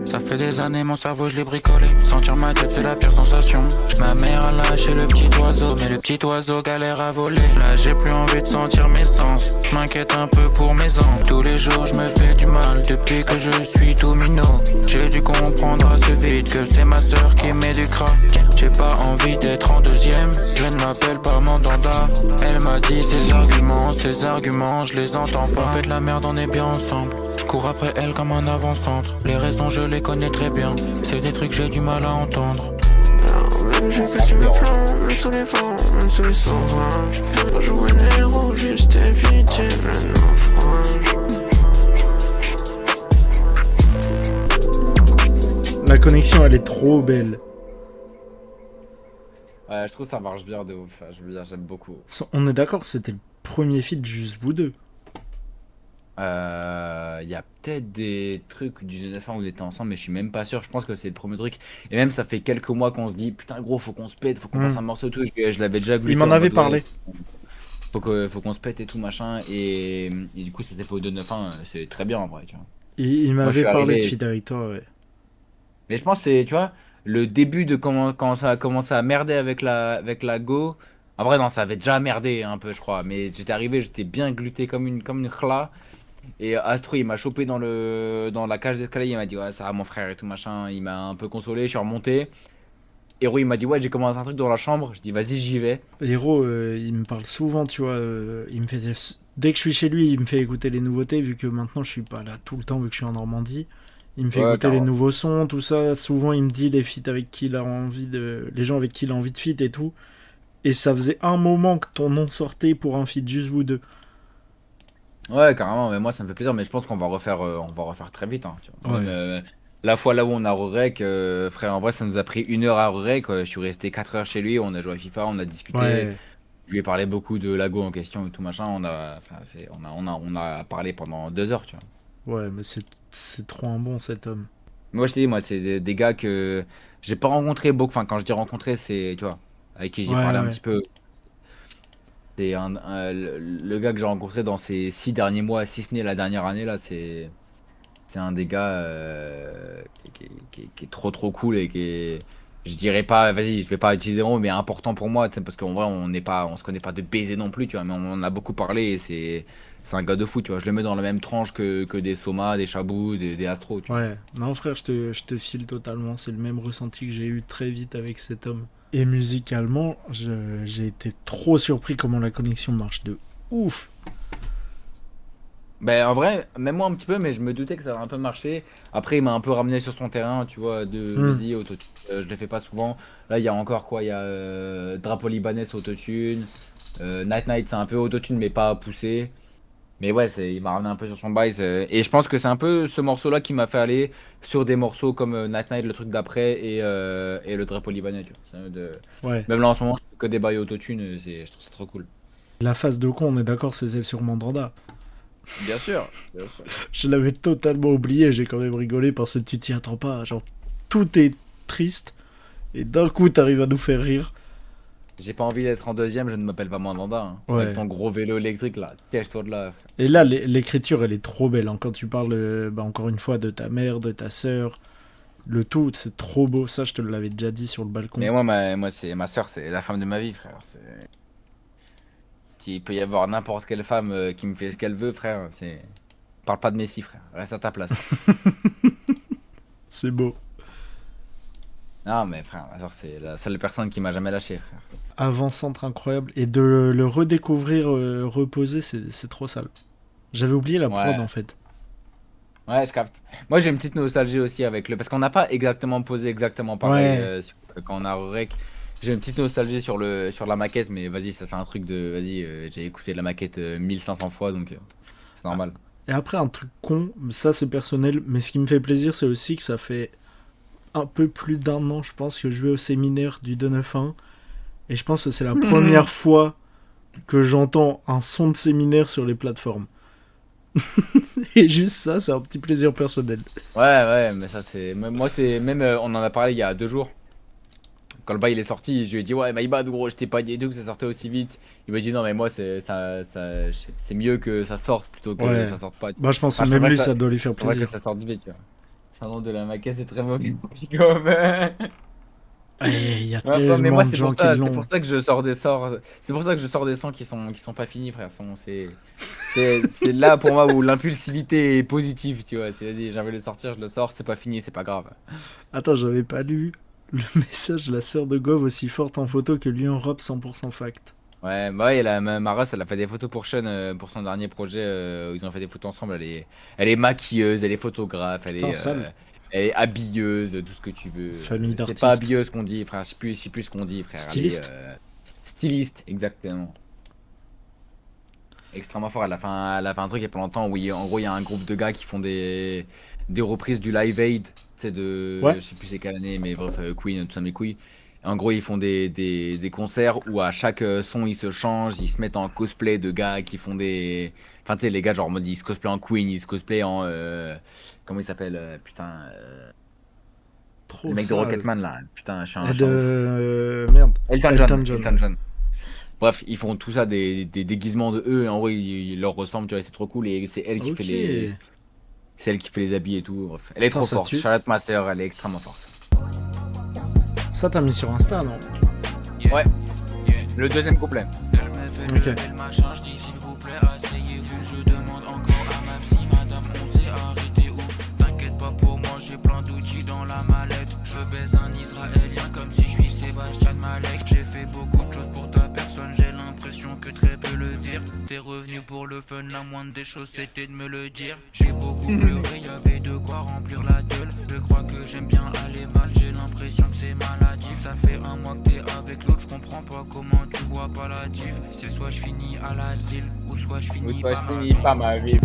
Ça fait des années, mon cerveau je l'ai bricolé. Sentir ma tête, c'est la pire sensation. Ma mère a lâché le petit oiseau, mais le petit oiseau galère à voler. Là j'ai plus envie de sentir mes sens. Je m'inquiète un peu pour mes ans. Tous les jours je me fais du mal depuis que je suis tout minot. J'ai dû comprendre assez vite que c'est ma sœur qui met du crack. J'ai pas envie d'être en deuxième. Je ne m'appelle pas Mandanda. Elle m'a dit ses arguments, je les entends pas. On fait de la merde, on est bien ensemble. Je cours après elle comme un avant-centre. Les raisons je les connais très bien. C'est des trucs que j'ai du mal à entendre. Même je que tu me plans, même sous les vents, même sous les orages. J'ai pas joué les héros, juste éviter le naufrage. La connexion, elle est trop belle. Ouais, je trouve que ça marche bien de ouf. Je veux dire, j'aime beaucoup. On est d'accord, c'était le premier feat juste vous deux. Y a peut-être des trucs du 9 où on était ensemble, mais je suis même pas sûr. Je pense que c'est le premier truc. Et même ça fait quelques mois qu'on se dit putain gros, faut qu'on se pète, faut qu'on fasse un morceau et tout. Je l'avais déjà gluté. Il m'en en avait mode, parlé. Faut qu'on se pète et tout machin. Et du coup, c'était pas au 291, c'est très bien en vrai, tu vois. Il Moi, je m'avait suis parlé de arrivé- feat avec toi, ouais. Mais je pense que c'est, tu vois, le début de quand ça a commencé à merder avec la Go. En vrai, non, ça avait déjà merdé un peu, je crois. Mais j'étais arrivé, j'étais bien gluté comme une khla. Et Astro, il m'a chopé dans la cage d'escalier. Il m'a dit, ouais, ça va, mon frère et tout machin. Il m'a un peu consolé, je suis remonté. Hero, il m'a dit, ouais, j'ai commencé un truc dans la chambre. Je dis, vas-y, j'y vais. Hero, il me parle souvent, tu vois. Il me fait... Dès que je suis chez lui, il me fait écouter les nouveautés, vu que maintenant je suis pas là tout le temps, vu que je suis en Normandie. Il me fait Ouais, écouter les carrément. nouveaux sons, tout ça. Souvent, il me dit les feats avec qui il a envie de... les gens avec qui il a envie de feat et tout. Et ça faisait un moment que ton nom sortait pour un feat juste vous deux. Ouais, carrément, mais moi ça me fait plaisir, mais je pense qu'on va refaire très vite, hein, tu vois. Ouais. Même, la fois là où on a rec, frère, en vrai ça nous a pris 1 heure à rec, je suis resté 4 heures chez lui, on a joué à FIFA, on a discuté, Ouais. je lui ai parlé beaucoup de Lago en question et tout machin, on a parlé pendant 2 heures, tu vois. Ouais, mais c'est trop un bon cet homme. Moi je t'ai dit, moi c'est des gars que j'ai pas rencontré beaucoup, enfin quand je dis rencontré c'est, tu vois, avec qui j'ai Ouais, parlé un ouais. petit peu. C'est le gars que j'ai rencontré dans ces 6 derniers mois, si ce n'est la dernière année là, c'est un des gars qui est trop cool et qui est, je dirais pas, vas-y, je vais pas utiliser le mot, mais important pour moi, tu sais, parce qu'en vrai on se connaît pas de baiser non plus, tu vois, mais on en a beaucoup parlé et c'est un gars de fou, tu vois, je le mets dans la même tranche que des Soma, des Chabou, des Astro, tu vois. Ouais, non frère, je te file totalement, c'est le même ressenti que j'ai eu très vite avec cet homme. Et musicalement, j'ai été trop surpris comment la connexion marche de ouf. Ben en vrai, même moi un petit peu, mais je me doutais que ça allait un peu marcher. Après, il m'a un peu ramené sur son terrain, tu vois, de vas-y, autotune, je le fais pas souvent. Là, il y a encore quoi? Il y a Drapeau Libanais autotune. Night c'est un peu autotune, mais pas poussé. Mais ouais, il m'a ramené un peu sur son bail. Et je pense que c'est un peu ce morceau-là qui m'a fait aller sur des morceaux comme Night, le truc d'après, et le Drapeau Libanais, tu vois. Ouais. Même là en ce moment, je fais que des bails autotune, je trouve ça trop cool. La phase de con, on est d'accord, c'est celle sur Mandanda. Bien sûr, bien sûr. Je l'avais totalement oublié, j'ai quand même rigolé parce que tu t'y attends pas. Genre, tout est triste et d'un coup, t'arrives à nous faire rire. J'ai pas envie d'être en deuxième, je ne m'appelle pas Mandanda. Hein. Ouais. Avec ton gros vélo électrique là, cache-toi de là. Et là, l'écriture, elle est trop belle. Hein. Quand tu parles, encore une fois, de ta mère, de ta sœur, le tout, c'est trop beau. Ça, je te l'avais déjà dit sur le balcon. Mais moi c'est ma soeur, c'est la femme de ma vie, frère. Il peut y avoir n'importe quelle femme qui me fait ce qu'elle veut, frère. Parle pas de Messi, frère. Reste à ta place. C'est beau. Non, mais frère, ma soeur, c'est la seule personne qui m'a jamais lâché, frère. Avant-centre incroyable. Et de le redécouvrir reposé, c'est trop sale. J'avais oublié la prod, Ouais. en fait. Ouais, je capte. Moi, j'ai une petite nostalgie aussi avec parce qu'on n'a pas exactement posé exactement pareil Ouais. quand on a rec. J'ai une petite nostalgie sur la maquette, mais vas-y, ça c'est un truc de. Vas-y, j'ai écouté la maquette 1500 fois, donc c'est normal. Et après, un truc con, ça c'est personnel, mais ce qui me fait plaisir, c'est aussi que ça fait un peu plus d'un an, je pense, que je vais au séminaire du 291. Et je pense que c'est la première fois que j'entends un son de séminaire sur les plateformes. Et juste ça, c'est un petit plaisir personnel. Ouais, mais ça c'est. Moi, c'est. Même, on en a parlé il y a 2 jours. Quand le bail il est sorti, je lui ai dit, ouais, Maïbad, gros, je t'ai pas dit que ça sortait aussi vite. Il m'a dit, non, mais moi, c'est mieux que ça sorte plutôt que Ouais. ça sorte pas. Bah, je pense que Enfin, c'est même vrai lui, que ça doit lui faire C'est vrai que plaisir. ça sorte vite, tu vois. C'est un nom de la maquette, c'est très mauvais. Comme, Il y a mais moi tellement de gens qui c'est l'ont. pour ça que je sors des sorts, c'est pour ça que je sors des sons qui sont pas finis, frère. C'est là pour moi où l'impulsivité est positive, tu vois. C'est vas-y, j'ai envie de le sortir, je le sors, c'est pas fini, c'est pas grave. Attends, j'avais pas lu le message de la sœur de Gov aussi forte en photo que lui en robe 100% fact. Ouais, bah ouais, Maros, elle a fait des photos pour Sean pour son dernier projet où ils ont fait des photos ensemble. Elle est maquilleuse, elle est photographe, Putain, sale. elle est habilleuse, tout ce que tu veux. Famille C'est pas d'artistes. habilleuse qu'on dit, frère. Je sais plus ce qu'on dit, frère. Styliste. Styliste, exactement. Extrêmement fort. Elle a fait un truc il y a pas longtemps où en gros il y a un groupe de gars qui font des reprises du Live Aid, tu sais Ouais. je sais plus c'est quelle année, mais bref, Queen, tout ça mes couilles. Et en gros ils font des concerts où à chaque son ils se changent, ils se mettent en cosplay de gars qui font des, enfin tu sais les gars genre en mode ils se cosplayent en Queen, ils se cosplayent en comment il s'appelle putain Trop le mec de sale. Rocketman là, putain je suis un Merde. Elton Elton John. John, Elton John. Bref, ils font tout ça des déguisements de eux, et en vrai, ils leur ressemblent, tu vois, c'est trop cool, et c'est elle qui Ok. fait c'est elle qui fait les habits et tout. Bref, elle est Putain, trop ça forte. tue. Charlotte, ma sœur, elle est extrêmement forte. Ça, t'as mis sur Insta, non? Ouais, le deuxième couplet. Elle me fait Ok. lever le machin, je dis s'il vous plaît, asseyez-vous. Je demande encore à ma psy, madame, on s'est arrêté où? T'inquiète pas pour moi, j'ai plein d'outils dans la mallette. Je baise un Israélien comme si je suis Sébastien Malek. J'ai fait beaucoup de choses pour ta personne, j'ai l'impression que très peu le dire. T'es revenu pour le fun, la moindre des choses c'était de me le dire. J'ai beaucoup pleuré, y'avait de quoi remplir la gueule. Je crois que j'aime bien aller mal, j'ai l'impression que c'est maladif. Ça fait un mois que t'es avec l'autre, je comprends pas comment tu vois pas la diff. C'est soit je finis à l'asile, ou soit je finis par ma vie. pas ma vie.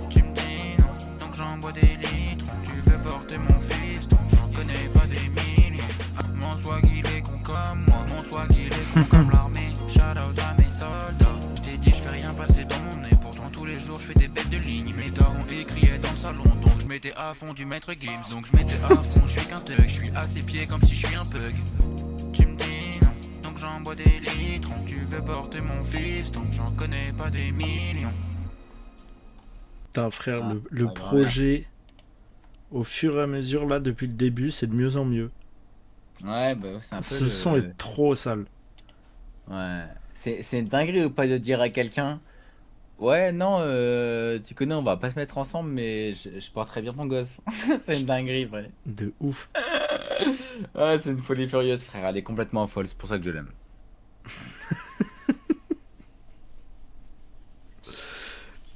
Tu me dis non, donc j'envoie des litres. Tu veux porter mon fils, donc j'en connais pas des milliers. Ah, mon swag il est con comme moi, mon swag il est con comme l'armée. Shout out à mes soldats. Je t'ai dit je fais rien passer dans mon nez. Pourtant tous les jours je fais des bêtes de ligne. Mes darons écriaient dans le salon, donc je m'étais à fond du maître Gims. Donc je m'étais à fond, je suis qu'un thug. Je suis à ses pieds comme si je suis un pug. Tu me dis non, donc j'envoie des litres. Tu veux porter mon fils, donc j'en connais pas des millions. Putain, frère, Ah, le ça va projet, au fur et à mesure, là, depuis le début, c'est de mieux en mieux. Ouais, bah c'est un peu. Ce son est trop sale. Ouais. C'est une dinguerie ou pas de dire à quelqu'un. Ouais, non, tu connais, on va pas se mettre ensemble, mais je porterai bien ton gosse. C'est une dinguerie, vrai. De ouf. Ouais, c'est une folie furieuse, frère. Elle est complètement folle, c'est pour ça que je l'aime.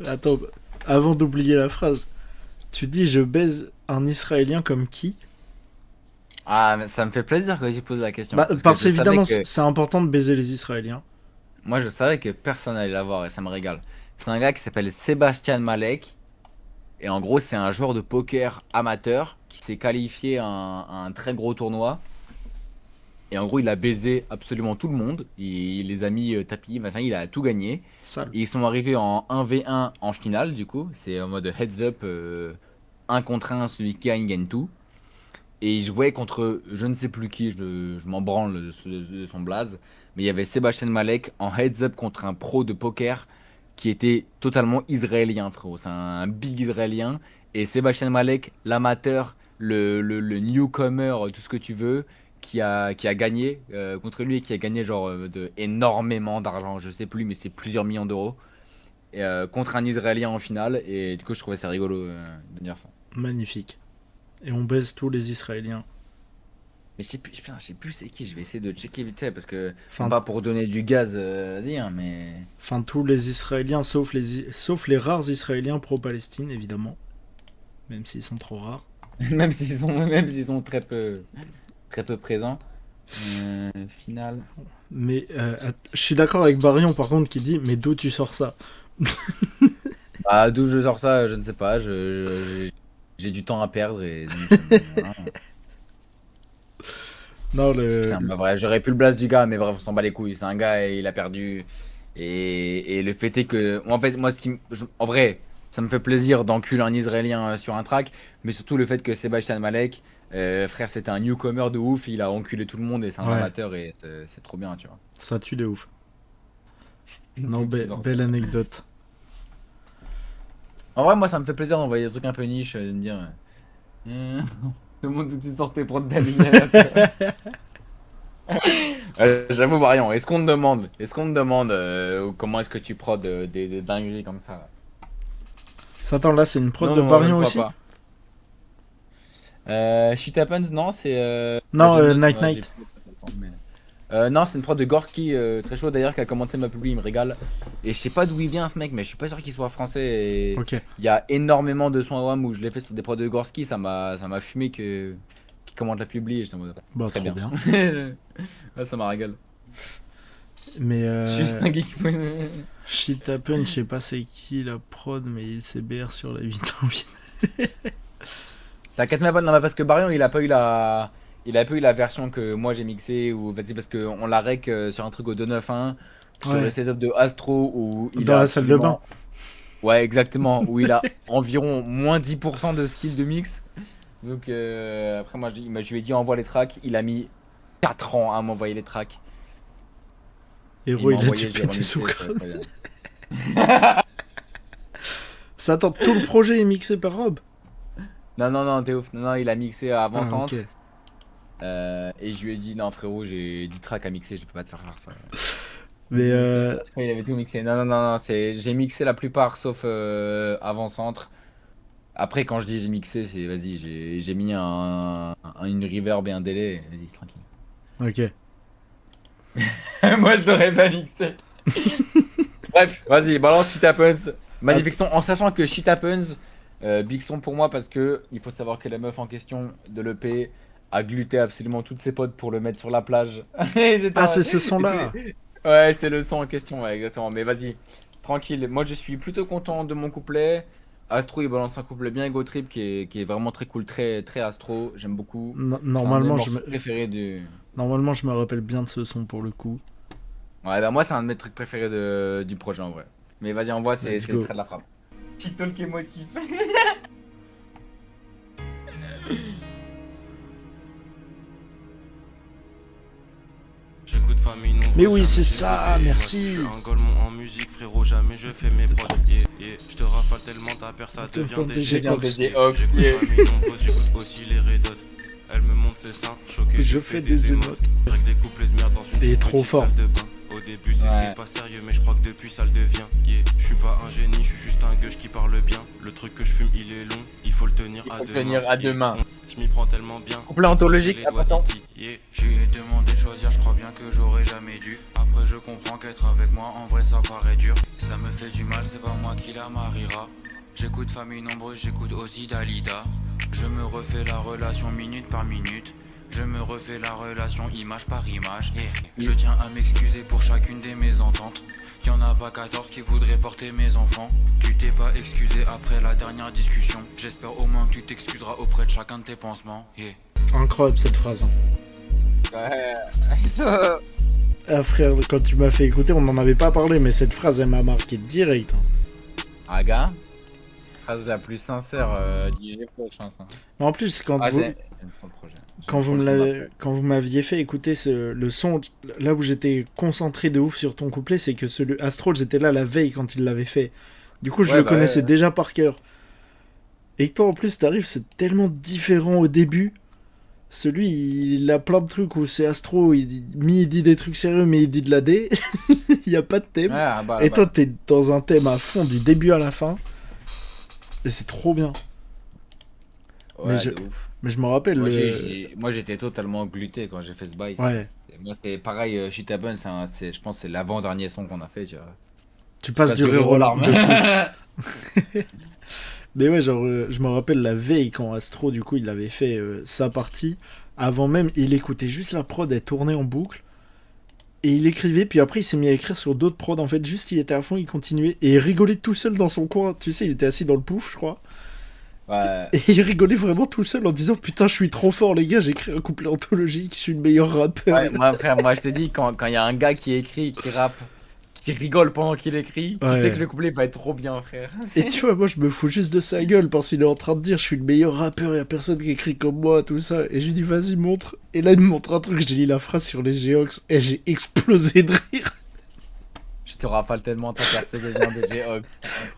Attends, avant d'oublier la phrase, tu dis je baise un Israélien comme qui? Ah, mais ça me fait plaisir quand tu poses la question. Bah, parce que parce je savais évidemment, que- c'est important de baiser les Israéliens. Moi, je savais que personne allait l'avoir et ça me régale. C'est un gars qui s'appelle Sébastien Malek. Et en gros, c'est un joueur de poker amateur qui s'est qualifié à un très gros tournoi. Et en gros, il a baisé absolument tout le monde. Il les a mis tapis, machin, il a tout gagné. Sale. Et ils sont arrivés en 1v1 en finale, du coup. C'est en mode heads up, 1 contre 1, celui qui gagne tout. Et il jouait contre je ne sais plus qui, je m'en branle de son blaze. Mais il y avait Sébastien Malek en heads up contre un pro de poker qui était totalement israélien, frérot. C'est un big israélien. Et Sébastien Malek, l'amateur, le newcomer, tout ce que tu veux, qui a gagné contre lui et qui a gagné genre énormément d'argent. Je sais plus, mais c'est plusieurs millions d'euros. Et, contre un Israélien en finale. Et du coup, je trouvais ça rigolo de dire ça. Magnifique. Et on baise tous les Israéliens. Mais je sais plus c'est qui, je vais essayer de checker vite fait parce que Enfin, pas pour donner du gaz, vas-y, hein, mais. enfin, tous les Israéliens, sauf les rares Israéliens pro-Palestine, évidemment. Même s'ils sont trop rares. même s'ils sont très peu présents. Finale. Mais je suis d'accord avec Barion par contre qui dit mais d'où tu sors ça? Bah, d'où je sors ça, je ne sais pas. J'ai du temps à perdre et donc, voilà. Non, Putain, bah, vrai, j'aurais pu le blast du gars, mais bref, on s'en bat les couilles. C'est un gars et il a perdu. Et le fait est que, en fait, moi, en vrai, ça me fait plaisir d'enculer un Israélien sur un track, mais surtout le fait que Sébastien Malek, frère, c'était un newcomer de ouf. Il a enculé tout le monde et c'est un Ouais. amateur et c'est trop bien, tu vois. ça tue de ouf. Non, Donc, ils ont belle ça. anecdote. En vrai, moi, ça me fait plaisir d'envoyer des trucs un peu niche, de me dire. Le monde où tu sortais pour de ta lumière. J'avoue, Marion, est-ce qu'on te demande, comment est-ce que tu prod des dingueries comme ça là. Ça, attends, là c'est une prod Non, de non, je Barion ne crois aussi? pas. Shit Happens, non, c'est. Non, j'ai- Night ouais, Night. non, c'est une prod de Gorski, très chaud d'ailleurs, qui a commenté ma publi, il me régale. Et je sais pas d'où il vient ce mec, mais je suis pas sûr qu'il soit français. Et Ok. il y a énormément de sons à WAM où je l'ai fait sur des prods de Gorski, ça m'a fumé qu'il commente la publi. Et j'étais en mode, Bah, très trop bien. bien. Ouais, ça m'a régalé. Mais Juste un geek. Shit Happen, je sais pas c'est qui la prod, mais il CBR sur la vitamine. T'inquiète même pas, non, mais parce que Barion il a pas eu la version que moi j'ai mixée ou vas-y parce que on l'a rec sur un truc au 291 sur Ouais. le setup de Astro où il Dans a la salle de bain. Ouais, exactement, où il a environ moins 10% de skill de mix. Donc après moi je lui ai dit envoie les tracks, il a mis 4 ans à m'envoyer les tracks. Héros, il m'a a envoyé, dû j'ai péter remixé, son c'est crâne. très bien. Ça, attend, tout le projet est mixé par Rob? Non, t'es ouf. Non, il a mixé à Ah, avant-centre. ok. Et je lui ai dit non frérot, j'ai 10 tracks à mixer, je peux pas te faire ça. Mais Parce qu'il avait tout mixé. Non, j'ai mixé la plupart sauf avant-centre. Après, quand je dis j'ai mixé, c'est vas-y, j'ai mis une reverb et un délai. Vas-y, tranquille. ok. Moi, je l'aurais pas mixé. Bref, vas-y, balance Shit Happens. Magnifique son. En sachant que Shit Happens, big son pour moi parce que il faut savoir que la meuf en question de l'EP a gluté absolument toutes ses potes pour le mettre sur la plage. Ah, c'est ce son-là. Ouais, c'est le son en question, ouais, exactement. Mais vas-y, tranquille. Moi, je suis plutôt content de mon couplet. Astro, il balance un couplet bien ego trip qui est vraiment très cool, très, très astro. J'aime beaucoup. Normalement, C'est un de mes morceaux préférés du. Normalement, je me rappelle bien de ce son pour le coup. Ouais, bah moi, c'est un de mes trucs préférés du projet en vrai. Mais vas-y, envoie, c'est Let's le go. trait de la frappe. Petit talk émotif. J'écoute famille nombreuse, Mais oui, jamais c'est j'ai ça, fait des merci. notes. Je suis un golemon en musique, frérot, jamais je fais mes prods. Je te rafale tellement ta paire, ça devient des J'écoute J-Ox. Ox, J'écoute yeah. famille nombreuse, j'écoute aussi les Red Hot. Elle me montre ses seins, choqué, Je fais des émotes. Avec des couplets de merde dans une Il est toute trop petite fort. salle de bain. Au début c'était Ouais. pas sérieux, mais je crois que depuis ça le devient. Je suis pas un génie, je suis juste un gueuche qui parle bien. Le truc que je fume il est long, il faut le tenir Il à faut deux le tenir mains. à deux mains. Je m'y prends tellement bien. Couplet anthologique, J'ai les doigts attends. titi. Je lui ai demandé de choisir, je crois bien que j'aurais jamais dû. Après je comprends qu'être avec moi en vrai ça paraît dur. Ça me fait du mal, c'est pas moi qui la mariera. J'écoute famille nombreuse, j'écoute aussi Dalida. Je me refais la relation minute par minute. Je me refais la relation image par image. Je tiens à m'excuser pour chacune des mésententes. Y'en a pas 14 qui voudraient porter mes enfants. Tu t'es pas excusé après la dernière discussion. J'espère au moins que tu t'excuseras auprès de chacun de tes pansements. Incroyable cette phrase. Hein. Ouais. Ah frère, quand tu m'as fait écouter, on n'en avait pas parlé, mais cette phrase elle m'a marqué direct. Hein. Aga. Phrase la plus sincère du GP, je pense. Hein. Mais en plus, quand Ah, vous, j'aime trop le projet. quand J'aime vous, trop me le l'avez- quand vous m'aviez fait écouter le son, là où j'étais concentré de ouf sur ton couplet, c'est que celui Astro, j'étais là la veille quand il l'avait fait. Du coup, je Ouais, le bah connaissais ouais. déjà par cœur. Et toi, en plus, t'arrives, c'est tellement différent au début. Celui, il a plein de trucs où c'est Astro, il dit des trucs sérieux, mais il dit de la D. Il n'y a pas de thème. Ouais, ah bah, Et bah. toi, t'es dans un thème à fond du début à la fin. Et c'est trop bien. Ouais, mais je- de ouf. Mais je me rappelle. Moi, j'étais totalement gluté quand j'ai fait ce bail. Ouais. Moi, c'était pareil. Shit Happens, je pense que c'est l'avant-dernier son qu'on a fait. Tu vois. Tu passes du Pas rire aux larmes de fou. larmes. Mais ouais, genre, je me rappelle la veille quand Astro, du coup, il avait fait sa partie. Avant même, il écoutait juste la prod, elle tournait en boucle. Et il écrivait, puis après il s'est mis à écrire sur d'autres prods. En fait, juste il était à fond, il continuait. Et il rigolait tout seul dans son coin. Tu sais, il était assis dans le pouf, je crois. Ouais. Et il rigolait vraiment tout seul en disant putain, je suis trop fort, les gars, j'ai écrit un couplet anthologique, je suis le meilleur rappeur. Ouais, moi, frère, moi je te dis, quand il y a un gars qui écrit, qui rappe, qui rigole pendant qu'il écrit, tu Ouais. sais que le couplet va être trop bien, frère. Et tu vois, moi je me fous juste de sa gueule parce qu'il est en train de dire je suis le meilleur rappeur, y a personne qui écrit comme moi, tout ça. Et je lui dis vas-y, montre. Et là il me montre un truc, j'ai lu la phrase sur les Geox et j'ai explosé de rire. Je te rafale tellement ta percée des gens des J-Hawk.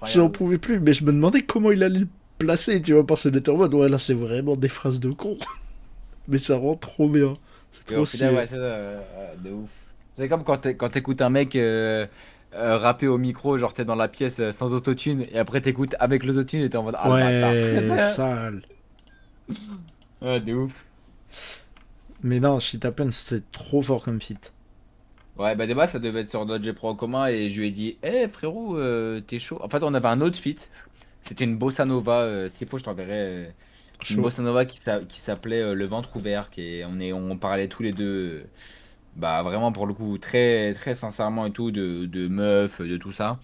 J'en pouvais plus, mais je me demandais comment il allait le placer, tu vois, parce qu'il était en mode ouais, là c'est vraiment des phrases de con. Mais ça rend trop bien. C'est Et trop au final, stylé. ouais, c'est de ouf. C'est comme quand t'écoutes un mec rapper au micro, genre t'es dans la pièce sans autotune, et après t'écoutes avec l'autotune et t'es en mode ah le Ouais, bâtard. sale. Ouais, de ouf. Mais non, Shit Happens, c'est trop fort comme feat. Ouais, bah de base ça devait être sur notre J Pro en commun et je lui ai dit, eh frérot, t'es chaud. En fait, on avait un autre feat, c'était une bossa nova, s'il faut, je t'enverrai. Une Chaud. bossa nova qui s'appelait Le ventre ouvert, on parlait tous les deux, bah vraiment pour le coup, très, très sincèrement et tout, de meufs, de tout ça.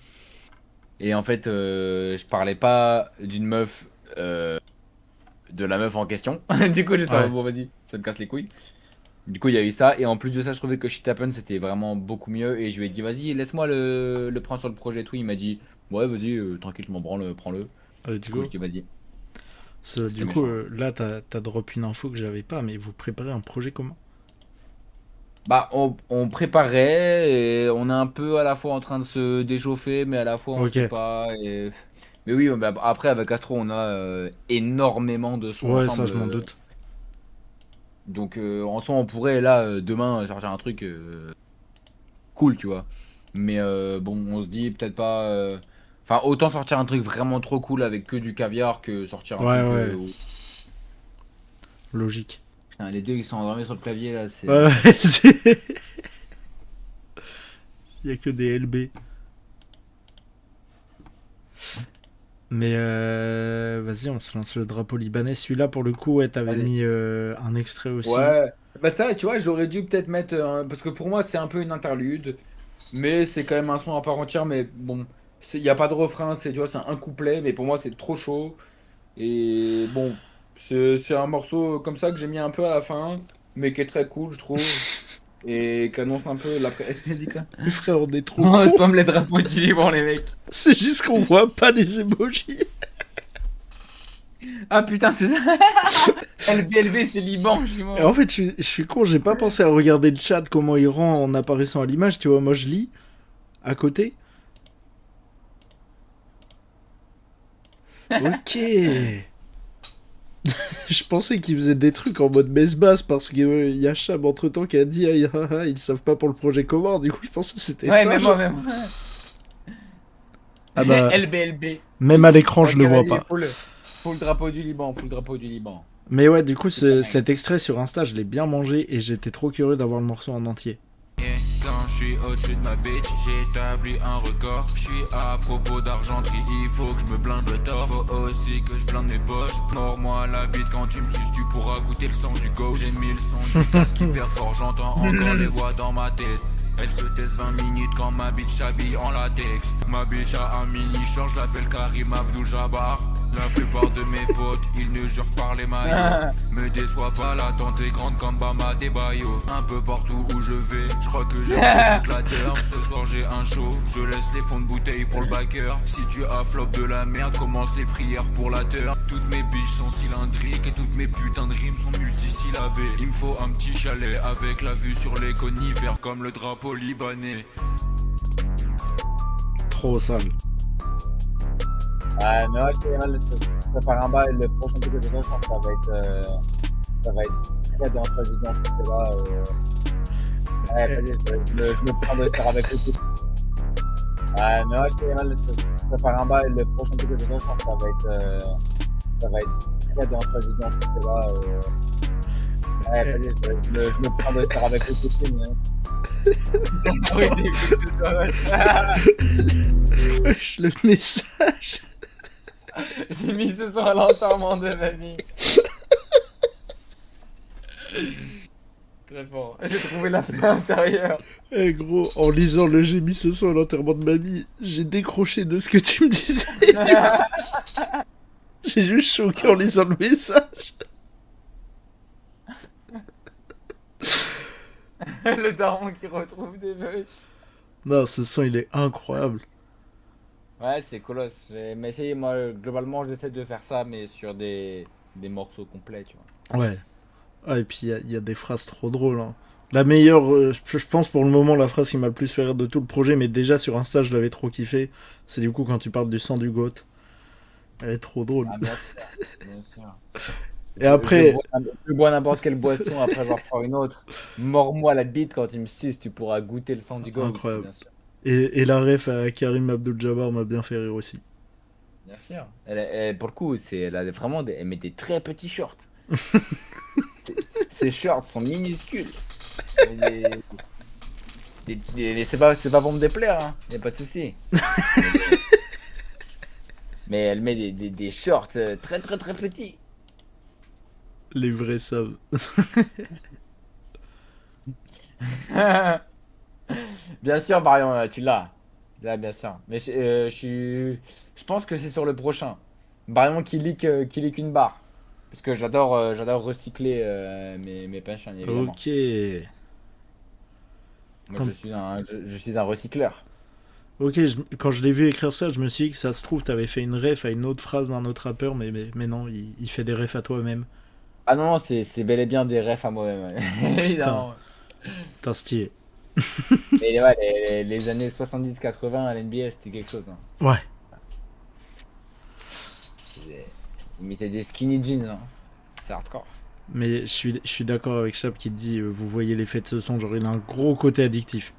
Et en fait, je parlais pas d'une meuf, de la meuf en question. Du coup, j'étais en Ouais. mode, bon, vas-y, ça me casse les couilles. Du coup, il y a eu ça. Et en plus de ça, je trouvais que Shit Happen, c'était vraiment beaucoup mieux. Et je lui ai dit, vas-y, laisse-moi le prendre sur le projet et tout. Il m'a dit, ouais, vas-y, tranquille, je m'en branle, prends-le. Du Du coup, coup, je dis, vas-y. du C'était coup méchant. là, t'as drop une info que j'avais pas, mais vous préparez un projet commun. Bah, on préparait et on est un peu à la fois en train de se déchauffer, mais à la fois on Ok. sait pas. Mais oui, bah, après avec Astro, on a énormément de sons Ouais, ça ensemble. je m'en doute. Donc en soi, on pourrait là demain sortir un truc cool, tu vois. Mais bon, on se dit peut-être pas. Enfin, autant sortir un truc vraiment trop cool avec que du caviar que sortir un Ouais, truc. ouais. Logique. Putain, les deux qui sont endormis sur le clavier là, c'est. Ouais, c'est... Il y a que des LB. Mais vas-y, on se lance le drapeau libanais. Celui-là, pour le coup, ouais, t'avais Allez. mis un extrait aussi. Ouais, bah ça, tu vois, j'aurais dû peut-être mettre. Parce que pour moi, c'est un peu une interlude. Mais c'est quand même un son à part entière. Mais bon, il n'y a pas de refrain, tu vois, c'est un couplet. Mais pour moi, c'est trop chaud. Et bon, c'est un morceau comme ça que j'ai mis un peu à la fin. Mais qui est très cool, je trouve. Et qui annonce un peu l'après. Dis quoi? Mais frère, on est trop On cons. spam les drapeaux du Liban, les mecs. C'est juste qu'on voit pas les emojis. Ah putain, c'est ça. LBLB, c'est Liban, je suis mort. Et en fait, je suis con, j'ai pas pensé à regarder le chat, comment il rend en apparaissant à l'image. Tu vois, moi je lis à côté. Ok. Je pensais qu'ils faisaient des trucs en mode baisse basse parce qu'il y a Chab entre temps qui a dit ah, ah, ah, ils savent pas pour le projet commun. Du coup, je pensais que c'était Ouais, ça. mais moi, même. Ah bah, LBLB. même à l'écran, je Ok, le vois vas-y, pas. faut le drapeau du Liban, faut le drapeau du Liban. Mais ouais, du coup, cet extrait sur Insta, je l'ai bien mangé et j'étais trop curieux d'avoir le morceau en entier. Et quand je suis au-dessus de ma bitch, j'ai établi un record. Je suis à propos d'argenterie, il faut que je me blinde le torse. Faut aussi que je blinde mes poches. Mords-moi la bite quand tu me suces, tu pourras goûter le sang du go. J'ai mis le son du casque hyper fort, j'entends encore les voix dans ma tête. Elle se taise 20 minutes quand ma bitch s'habille en latex. Ma bitch a un mini short, je l'appelle Karim Abdul-Jabbar. La plupart de mes potes, ils ne jurent par les maillots. Me déçois pas, la tente est grande comme Bama Debayo. Un peu partout où je vais, je crois que j'ai un éclateur. Ce soir j'ai un show, je laisse les fonds de bouteille pour le backer. Si tu as flop de la merde, commence les prières pour la terre. Toutes mes biches sont cylindriques et toutes mes putains de rimes sont multisyllabées. Il me faut un petit chalet avec la vue sur les conifères comme le drapeau libanais. Trop sale. Ah, mais ouais, je prépare un bail, le prochain truc que je vais faire, ça va être très bien choisi dans ce là. Ouais, vas-y, je me prends de faire avec le tout. Ah, mais ouais, je prépare un bail, le prochain truc que je vais faire, ça va être très bien choisi dans ce là. Ouais, vas-y, je me prends de faire avec le tout. Wesh, le message. J'ai mis ce son à l'enterrement de mamie. Très fort. J'ai trouvé la fin intérieure. Eh gros, en lisant le j'ai mis ce son à l'enterrement de mamie, j'ai décroché de ce que tu me disais. J'ai juste choqué en lisant le message. Le daron qui retrouve des vaches. Non, ce son il est incroyable. Ouais, c'est colosse. Mais moi, globalement, j'essaie de faire ça, mais sur des morceaux complets, tu vois. Ouais. Ah, et puis il y a des phrases trop drôles. Hein. La meilleure, je pense pour le moment, la phrase qui m'a le plus fait rire de tout le projet, mais déjà sur Insta, je l'avais trop kiffé. C'est du coup quand tu parles du sang du goat. Elle est trop drôle. Ah, bien sûr. Bien sûr. Et après, Je bois n'importe quelle boisson après avoir pris une autre. Mords-moi la bite quand tu me suces, tu pourras goûter le sang du goat. Incroyable. Bien sûr. et la ref à Karim Abdul-Jabbar m'a bien fait rire aussi. Bien sûr. Pour le coup, elle a vraiment elle met des très petits shorts. Ses shorts sont minuscules. C'est pas pour me déplaire, hein. Y a pas de souci. Mais elle met des shorts très très très petits. Les vrais savent. Bien sûr, Marion, tu l'as. Là, bien sûr. Mais je pense que c'est sur le prochain. Marion qui leak une barre. Parce que j'adore recycler mes punchlines, évidemment. Ok. Moi, je suis un recycleur. Ok, quand je l'ai vu écrire ça, je me suis dit que ça se trouve, t'avais fait une ref à une autre phrase d'un autre rappeur, mais non, il fait des refs à toi-même. Ah non, c'est bel et bien des refs à moi-même. Ouais. Évidemment. T'as stylé. Mais ouais, les années 70-80 à l'NBA, c'était quelque chose. Hein. Ouais. Ils mettaient des skinny jeans. Hein. C'est hardcore. Mais je suis d'accord avec Chap qui te dit, vous voyez l'effet de ce son, genre il a un gros côté addictif.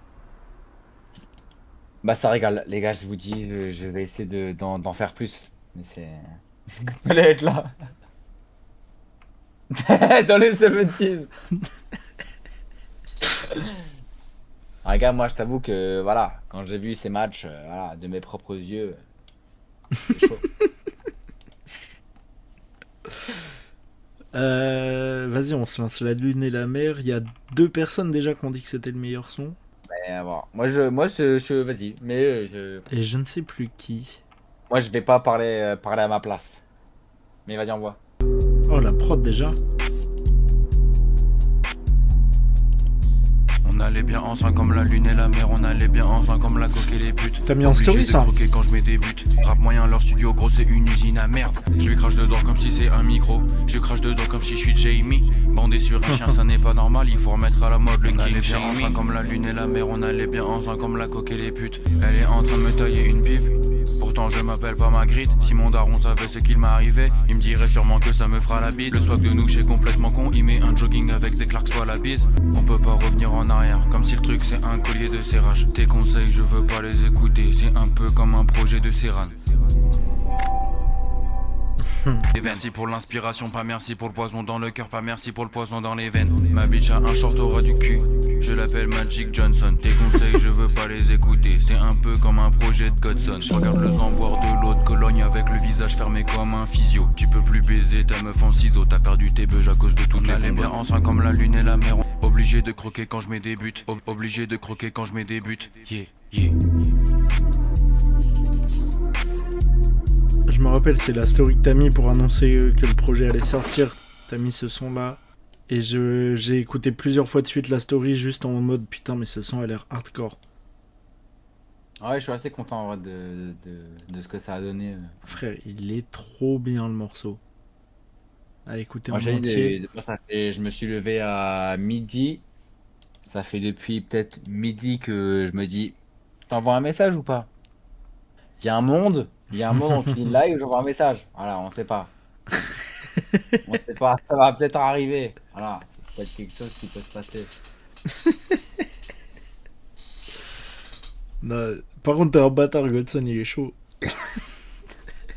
Bah ça régale. Les gars, je vous dis, je vais essayer d'en faire plus. Mais c'est... Fallait être là. Dans les 70s. Ah, gars, moi je t'avoue que voilà, quand j'ai vu ces matchs voilà, de mes propres yeux, c'est chaud. Vas-y, on se lance la lune et la mer. Il y a 2 personnes déjà qui ont dit que c'était le meilleur son. Mais bon, vas-y, mais Et je ne sais plus qui. moi je vais pas parler à ma place. Mais vas-y, envoie. Oh, la prod déjà. On allait bien ensemble comme la lune et la mer, on allait bien ensemble comme la coque et les putes. T'as mis en Obligé story de ça croquer quand je mets des buts. Rap moyen, leur studio gros c'est une usine à merde. Je lui crache dedans comme si c'est un micro. Je crache dedans comme si je suis Jamie. Bandé sur un chien, ça n'est pas normal, il faut remettre à la mode le King Jamie. Ensemble comme la lune et la mer, on allait bien ensemble comme la coque et les putes. Elle est en train de me tailler une pipe. Pourtant je m'appelle pas Magritte. Si mon daron savait ce qu'il m'arrivait, il me dirait sûrement que ça me fera la bite. Le swag de nous c'est complètement con, il met un jogging avec des clarks soit la bise. On peut pas revenir en arrière, comme si le truc c'est un collier de serrage. Tes conseils je veux pas les écouter, c'est un peu comme un projet de Serran. Et merci pour l'inspiration, pas merci pour le poison dans le cœur, pas merci pour le poison dans les veines. Ma bitch a un short au ras du cul, je l'appelle Magic Johnson. Tes conseils je veux pas les écouter, c'est un peu comme un projet de Godson. Je regarde le sang boire de l'eau de Cologne avec le visage fermé comme un physio. Tu peux plus baiser ta meuf en ciseaux, t'as perdu tes beuges à cause de toutes les bien ensemble comme la lune et la mer. Obligé de croquer quand je mets des buts, obligé de croquer quand je mets des buts. Yeah, yeah. Je me rappelle, c'est la story que t'as mis pour annoncer que le projet allait sortir. T'as mis ce son là. Et j'ai écouté plusieurs fois de suite la story juste en mode putain, mais ce son a l'air hardcore. Ouais, je suis assez content en vrai, de ce que ça a donné. Frère, il est trop bien le morceau. À écouter Moi, en entier. je me suis levé à midi. Ça fait depuis peut-être midi que je me dis, t'envoies un message ou pas? Il y a un monde, on finit le live, j'envoie un message. Voilà, on sait pas. On sait pas, ça va peut-être arriver. Voilà, c'est peut-être quelque chose qui peut se passer. Non, par contre, t'es un bâtard, Godson, il est chaud.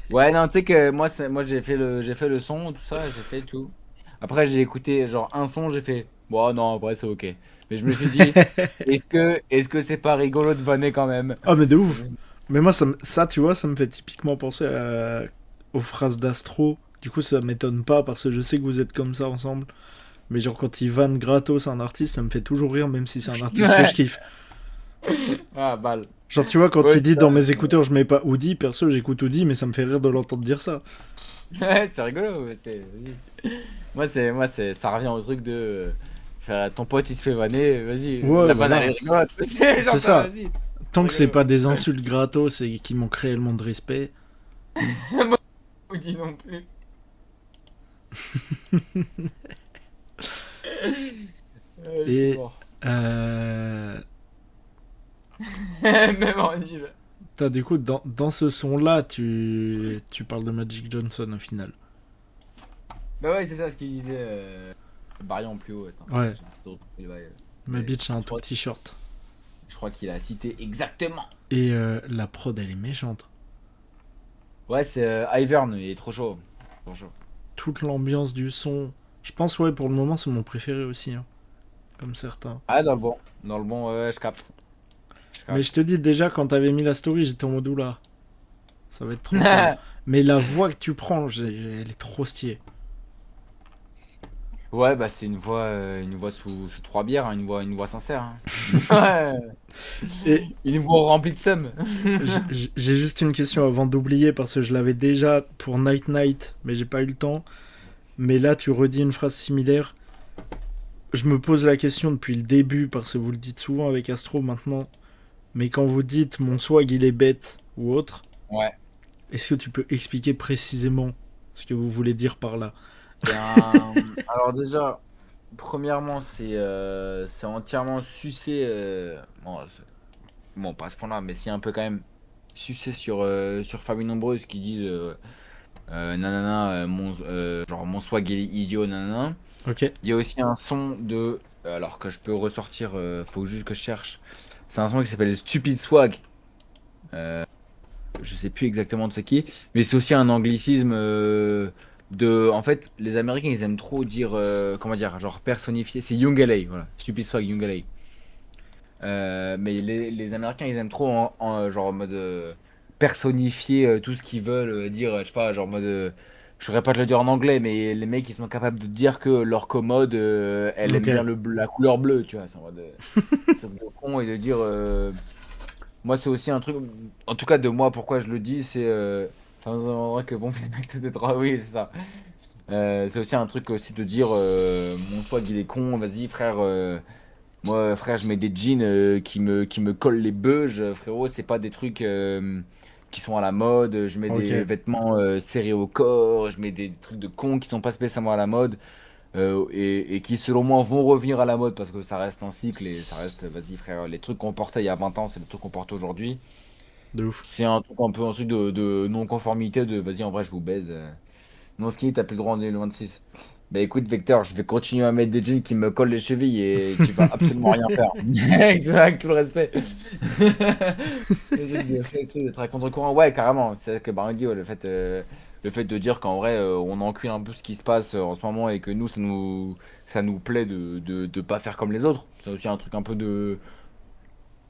Ouais, non, tu sais que moi j'ai fait le son, tout ça, j'ai fait tout. Après, j'ai écouté genre un son, j'ai fait, bon, non, après c'est ok. Mais je me suis dit, est-ce que c'est pas rigolo de vanner quand même? Ah, mais de ouf. Mais moi, ça, tu vois, ça me fait typiquement penser aux phrases d'Astro. Du coup, ça m'étonne pas parce que je sais que vous êtes comme ça ensemble. Mais genre, quand ils vannent gratos un artiste, ça me fait toujours rire, même si c'est un artiste que je kiffe. Ah, balle. Genre, tu vois, quand Ouais, il dit ça, dans mes écouteurs, je mets pas Audi, perso, j'écoute Audi, mais ça me fait rire de l'entendre dire ça. Ouais, c'est rigolo. Mais ça revient au truc de faire ton pote il se fait vanner, vas-y. Ouais, La voilà. vanne elle est rigolote. C'est genre ça. vas-y. Tant que c'est rigolo. pas des insultes gratos et qui manquent réellement de respect. Audi non plus. Je Et- suis mort. Même en île. Putain, du coup, dans ce son-là, tu parles de Magic Johnson au final. Bah ouais, c'est ça ce qu'il disait. Barion plus haut. Attends. Ouais. Ouais, Ma Ouais, bitch a un je tout crois- petit short. Je crois qu'il a cité exactement. Et la prod, elle est méchante. Ouais, c'est Ivern, il est trop chaud. Trop chaud. Toute l'ambiance du son. Je pense, ouais, pour le moment, c'est mon préféré aussi. Hein. Comme certains. Ah, dans le bon. Dans le bon, je capte. Mais je te dis, déjà, quand t'avais mis la story, j'étais en mode oula. Ça va être trop sale. Mais la voix que tu prends, elle est trop stylée. Ouais, bah c'est une voix sous 3 bières, hein, une voix sincère. Hein. Ouais. Et Une voix remplie de seum. j'ai juste une question avant d'oublier, parce que je l'avais déjà pour Night Night, mais j'ai pas eu le temps. Mais là, tu redis une phrase similaire. Je me pose la question depuis le début, parce que vous le dites souvent avec Astro maintenant. Mais quand vous dites mon swag il est bête ou autre, Ouais. est-ce que tu peux expliquer précisément ce que vous voulez dire par là? Alors déjà, premièrement, c'est entièrement sucé. Bon, pas à ce point-là, mais c'est un peu quand même sucé sur Famille Nombreuse qui disent nanana, genre mon swag est idiot, nanana. Ok. Il y a aussi un son de. Alors que je peux ressortir, faut juste que je cherche. C'est un son qui s'appelle Stupid Swag. Je sais plus exactement de c'est qui, mais c'est aussi un anglicisme de. En fait, les Américains ils aiment trop dire. Comment dire, genre personnifier. C'est Young LA, voilà. Stupid Swag, Young LA. Mais les Américains ils aiment trop genre en mode personnifier tout ce qu'ils veulent dire, je sais pas, genre en mode. Je saurais pas te le dire en anglais, mais les mecs ils sont capables de dire que leur commode elle aime Ok. bien la couleur bleue, tu vois. C'est en mode. C'est de con et de dire. Moi c'est aussi un truc. En tout cas de moi, pourquoi je le dis, c'est. Enfin, c'est vrai que bon, les mecs te droit, oui, c'est ça. C'est aussi un truc aussi de dire mon swag il est con, vas-y frère. Moi, frère, je mets des jeans qui me collent les beuges, frérot. C'est pas des trucs qui sont à la mode. Je mets Ok. des vêtements serrés au corps. Je mets des trucs de cons qui sont pas spécialement à la mode. Et qui, selon moi, vont revenir à la mode parce que ça reste un cycle et ça reste, vas-y, frère, les trucs qu'on portait il y a 20 ans, c'est les trucs qu'on porte aujourd'hui. De ouf. C'est un truc un peu ensuite de non-conformité, de vas-y, en vrai, je vous baise. Non, ski, t'as plus le droit en 2026. Bah écoute, Vecteur, je vais continuer à mettre des jeans qui me collent les chevilles et tu vas absolument rien faire. Avec tout le respect. D'être à contre-courant, ouais, carrément. C'est vrai que Barangui, ouais, le fait de dire qu'en vrai, on encule un peu ce qui se passe en ce moment et que nous, ça nous plaît de pas faire comme les autres. C'est aussi un truc un peu de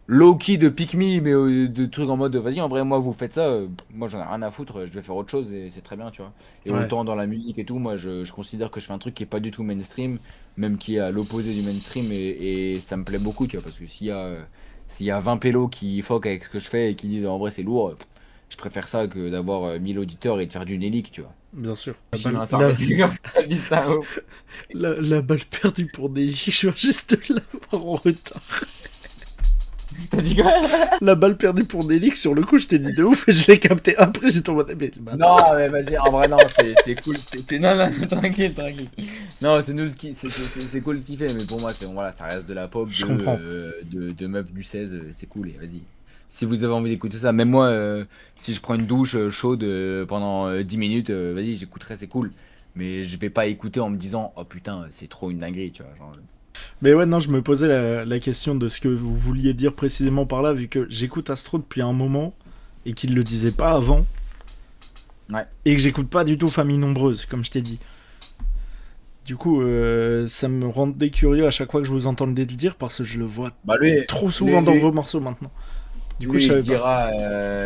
low-key de pick me, mais de trucs en mode vas-y, en vrai, moi, vous faites ça, moi, j'en ai rien à foutre, je vais faire autre chose et c'est très bien, tu vois. Et Ouais. autant dans la musique et tout, moi, je considère que je fais un truc qui est pas du tout mainstream, même qui est à l'opposé du mainstream et ça me plaît beaucoup, tu vois, parce que s'il y a 20 pélos qui fuck avec ce que je fais et qui disent en vrai, c'est lourd, je préfère ça que d'avoir 1000 auditeurs et de faire du Nélic, tu vois. Bien sûr. Chinois, ça en fait, comme ça, dit ça, ouf. La balle perdue pour des je viens juste de l'avoir en retard. T'as dit quoi? La balle perdue pour Delix, sur le coup, je t'ai dit de ouf et je l'ai capté après, j'étais en mode. Mais, bah, Non, mais vas-y, en vrai, non, c'est cool. Non, tranquille. Non, c'est nous c'est cool ce qu'il fait, mais pour moi, voilà, ça reste de la pop Je comprends. de meuf du 16, c'est cool, et vas-y. Si vous avez envie d'écouter ça, même moi, si je prends une douche chaude pendant 10 minutes, vas-y, j'écouterai, c'est cool. Mais je vais pas écouter en me disant, oh putain, c'est trop une dinguerie, tu vois. Genre. Mais ouais, non, je me posais la question de ce que vous vouliez dire précisément par là, vu que j'écoute Astro depuis un moment et qu'il le disait pas avant. Ouais. Et que j'écoute pas du tout Famille Nombreuse, comme je t'ai dit. Du coup, ça me rendait curieux à chaque fois que je vous entendais le dire parce que je le vois Bah lui, trop souvent lui- dans lui- vos morceaux maintenant. Du coup, Lui, je il savais pas. dira,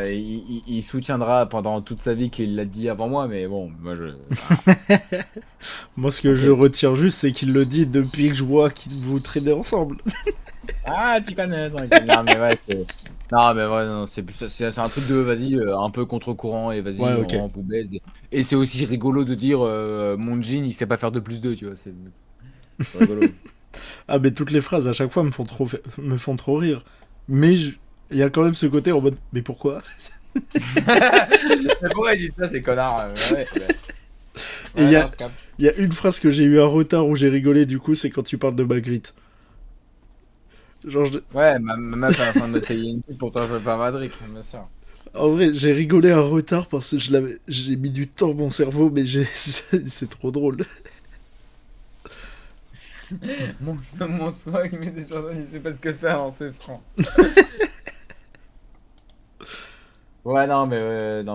il soutiendra pendant toute sa vie qu'il l'a dit avant moi, mais bon, moi je. Moi, ce que Ok. je retire juste, c'est qu'il le dit depuis que je vois qu'ils vous traînez ensemble. Ah, tu connais, tranquille. Non, mais ouais, non, mais ouais, non, c'est un truc de, vas-y, un peu contre-courant, et Ouais, vas-y, ok. on vous baise. Et c'est aussi rigolo de dire, mon jean, il sait pas faire 2 plus 2, tu vois, c'est rigolo. Ah, mais toutes les phrases à chaque fois me font trop rire. Mais il y a quand même ce côté en mode, mais pourquoi? Mais pourquoi il dit ça, ces connards? Ouais, ouais. Et il y a- non, je capte. Il y a une phrase que j'ai eu un retard où j'ai rigolé, du coup, c'est quand tu parles de Magritte. Genre, Ouais, ma meuf elle est en train de me payer une pute, pourtant je veux pas Madrid, bien sûr. en vrai, j'ai rigolé un retard parce que j'ai mis du temps mon cerveau, mais c'est trop drôle. Mon soin, il met des chansons, il sait pas ce que c'est, non, c'est franc. Ouais, non,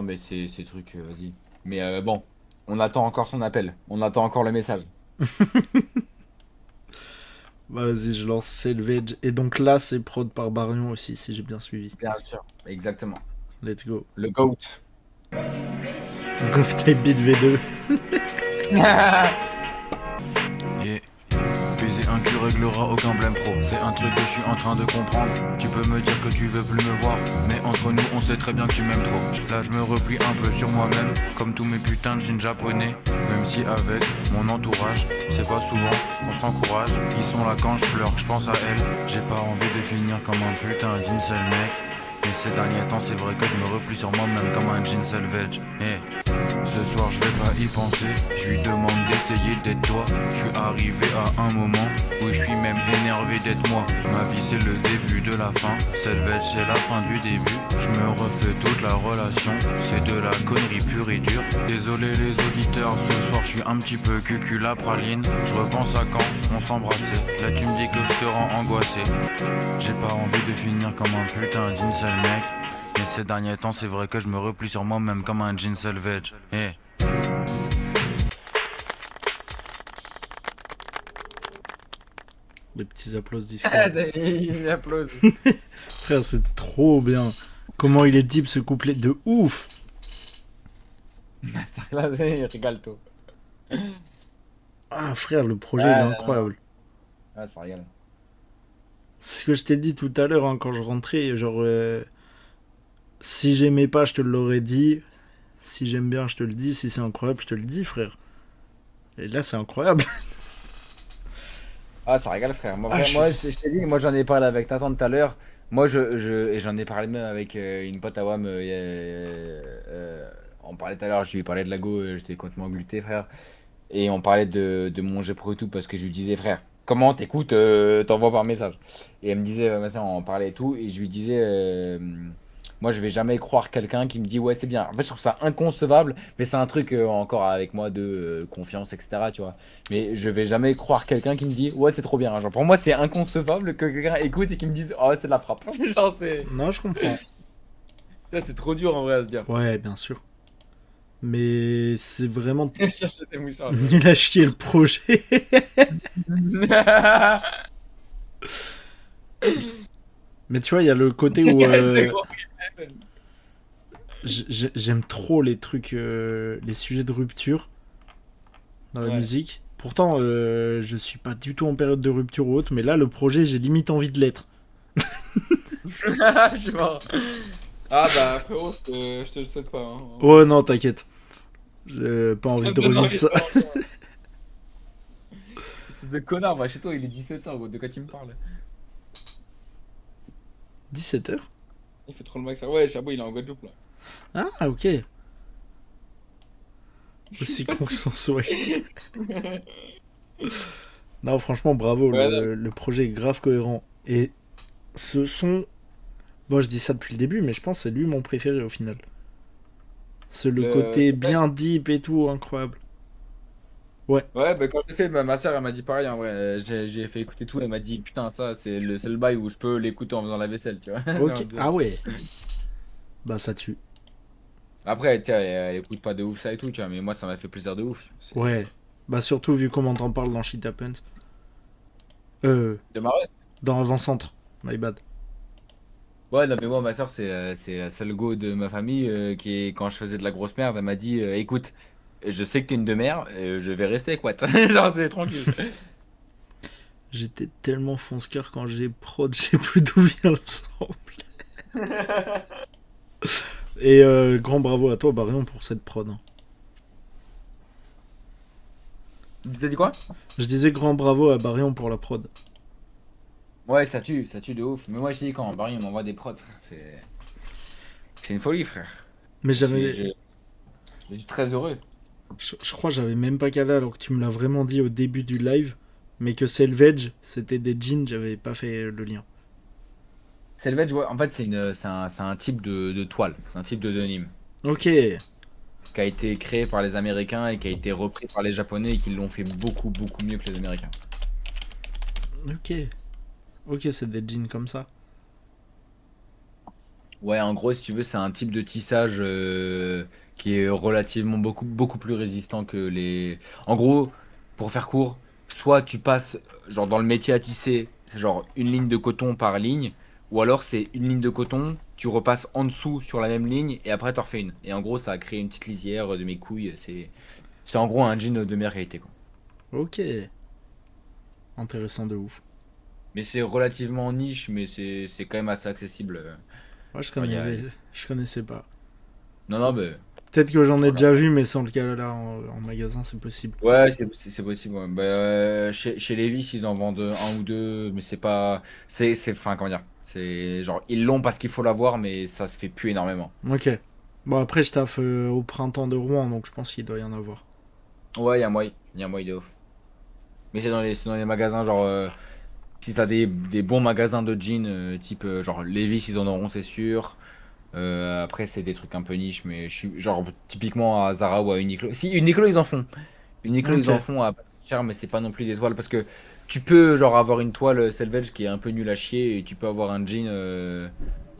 mais c'est truc, vas-y. Mais bon, on attend encore son appel, on attend encore le message. Bah, vas-y, je lance Selvage. Et donc là, c'est prod par Barion aussi, si j'ai bien suivi. Bien sûr, exactement. Let's go. Le GOAT. Golf Type Beat V2. Et baiser un cul réglera aucun blême pro. C'est un truc que je suis en train de comprendre. Tu peux me dire que tu veux plus me voir, mais entre nous on sait très bien que tu m'aimes trop. Là je me replie un peu sur moi-même, comme tous mes putains de jeans japonais. Même si avec mon entourage, c'est pas souvent qu'on s'encourage. Ils sont là quand je pleure, je pense à elle. J'ai pas envie de finir comme un putain d'une seule mec. Mais ces derniers temps c'est vrai que je me replie sur moi-même comme un jean selvage. Et ce soir je vais pas y penser. Je lui demande d'essayer d'être toi. Je suis arrivé à un moment où je suis même énervé d'être moi. Ma vie c'est le début de la fin. Selvage c'est la fin du début. Je me refais toute la relation. C'est de la connerie pure et dure. Désolé les auditeurs, ce soir je suis un petit peu cucul la praline. Je repense à quand on s'embrassait. Là tu me dis que je te rends angoissé. J'ai pas envie de finir comme un putain d'une seule mec. Mais ces derniers temps c'est vrai que je me replie sur moi-même comme un jean selvage. Eh. Les petits applaudissements Discord. Il applaudit. Frère, c'est trop bien. Comment il est deep ce couplet de ouf. Masterclass, il rigole tout. Ah, frère, le projet Ouais, il est non, incroyable. Ah, ça rigole. C'est ce que je t'ai dit tout à l'heure hein, quand je rentrais. Genre, si j'aimais pas, je te l'aurais dit. Si j'aime bien, je te le dis. Si c'est incroyable, je te le dis, frère. Et là, c'est incroyable. Ah, ça régale, frère. Moi, Ah, moi je t'ai dit, moi j'en ai parlé avec ta tante tout à l'heure. Moi, et j'en ai parlé même avec une pote à WAM. On parlait tout à l'heure, je lui parlais de Lago, j'étais complètement gluté, frère. Et on parlait de mon jeu pro et tout, parce que je lui disais, frère, comment t'écoutes, t'envoies par message. Et elle me disait, on parlait et tout, et je lui disais, moi je vais jamais croire quelqu'un qui me dit, ouais, c'est bien. En fait, je trouve ça inconcevable, mais c'est un truc encore avec moi de confiance, etc. Tu vois. Mais je vais jamais croire quelqu'un qui me dit, ouais, c'est trop bien. Genre, pour moi, c'est inconcevable que quelqu'un écoute et qui me dise, oh, c'est de la frappe. Genre, Non, je comprends. là, c'est trop dur en vrai à se dire. Ouais, bien sûr. Mais c'est vraiment Chercher des mouchards. nul à chier le projet. Mais tu vois, il y a le côté où j'aime trop les trucs, les sujets de rupture dans la Ouais. musique. Pourtant, je suis pas du tout en période de rupture ou autre, mais là, le projet, j'ai limite envie de l'être. Je suis mort. Ah bah frérot, je te le souhaite pas. Hein. Oh non, t'inquiète. J'ai pas envie de revivre ça. Espèce de connard, va chez toi, il est 17h, gros, de quoi tu me parles? 17h. Il fait trop le mec ça. Ouais, Chabot, il est en Guadeloupe là. Ah, ok. Aussi con que son souhait. Non, franchement, bravo. Ouais, Le projet est grave cohérent. Et ce son. Bon, je dis ça depuis le début, mais je pense que c'est lui mon préféré au final. C'est le côté bien deep et tout, incroyable. Ouais, bah quand j'ai fait, ma soeur elle m'a dit pareil en vrai. J'ai fait écouter tout, elle m'a dit putain, ça c'est le bail où je peux l'écouter en faisant la vaisselle, tu vois. Ok. Ah ouais. Bah, ça tue. Après, tu sais, elle écoute pas de ouf ça et tout, tu vois, mais moi ça m'a fait plaisir de ouf. Ouais. Bah, surtout vu comment t'en parles dans Shit Happens. De marrer. Dans Avant-Centre. My bad. Ouais, non, mais moi, ma soeur, c'est la seule go de ma famille qui, quand je faisais de la grosse merde, elle m'a dit écoute, je sais que t'es une de merde, je vais rester, quoi. Genre, c'est tranquille. J'étais tellement fonce-cœur quand j'ai prod, je sais plus d'où vient le sample. Et grand bravo à toi, Barion, pour cette prod, hein. T'as dit quoi? Je disais grand bravo à Barion pour la prod. Ouais, ça tue de ouf. Mais moi, je te dis, quand Barry il m'envoie des prods, frère, c'est une folie, frère. Mais Je suis, j'avais. je- je suis très heureux. Je crois que j'avais même pas calé alors que tu me l'as vraiment dit au début du live. Mais que Selvage, c'était des jeans, j'avais pas fait le lien. Selvage, ouais, en fait, c'est un type de toile, c'est un type de denim Ok, qui a été créé par les Américains et qui a été repris par les Japonais et qui l'ont fait beaucoup, beaucoup mieux que les Américains. ok. Ok, c'est des jeans comme ça. Ouais, en gros, si tu veux, c'est un type de tissage qui est relativement beaucoup plus résistant que les. En gros, pour faire court, soit tu passes genre dans le métier à tisser, c'est genre une ligne de coton par ligne, ou alors c'est une ligne de coton, tu repasses en dessous sur la même ligne et après tu en refais une. Et en gros, ça a créé une petite lisière de mes couilles. C'est en gros un jean de meilleure qualité, quoi. Ok. Intéressant de ouf. Mais c'est relativement niche, mais c'est quand même assez accessible. Moi, Genre, il y a- je connaissais pas. Non, non, mais. Peut-être que j'en ai Voilà. déjà vu, mais sans le cas là en magasin, c'est possible. Ouais, c'est possible. Ouais. Bah, chez Levi's, ils en vendent un ou deux, mais c'est pas. Enfin, comment dire? C'est genre, ils l'ont parce qu'il faut l'avoir, mais ça se fait plus énormément. Ok. Bon, après, je taffe au printemps de Rouen, donc je pense qu'il doit y en avoir. Ouais, il y a moyen de ouf. Mais c'est dans les magasins, genre, si t'as des bons magasins de jeans, type, genre, Levi's, ils en auront, c'est sûr. Après, c'est des trucs un peu niche, mais je suis, genre, typiquement à Zara ou à Uniqlo. Si, Uniqlo, ils en font. Uniqlo, ils en Ok. font à pas cher, mais c'est pas non plus des toiles parce que tu peux genre avoir une toile selvage qui est un peu nulle à chier et tu peux avoir un jean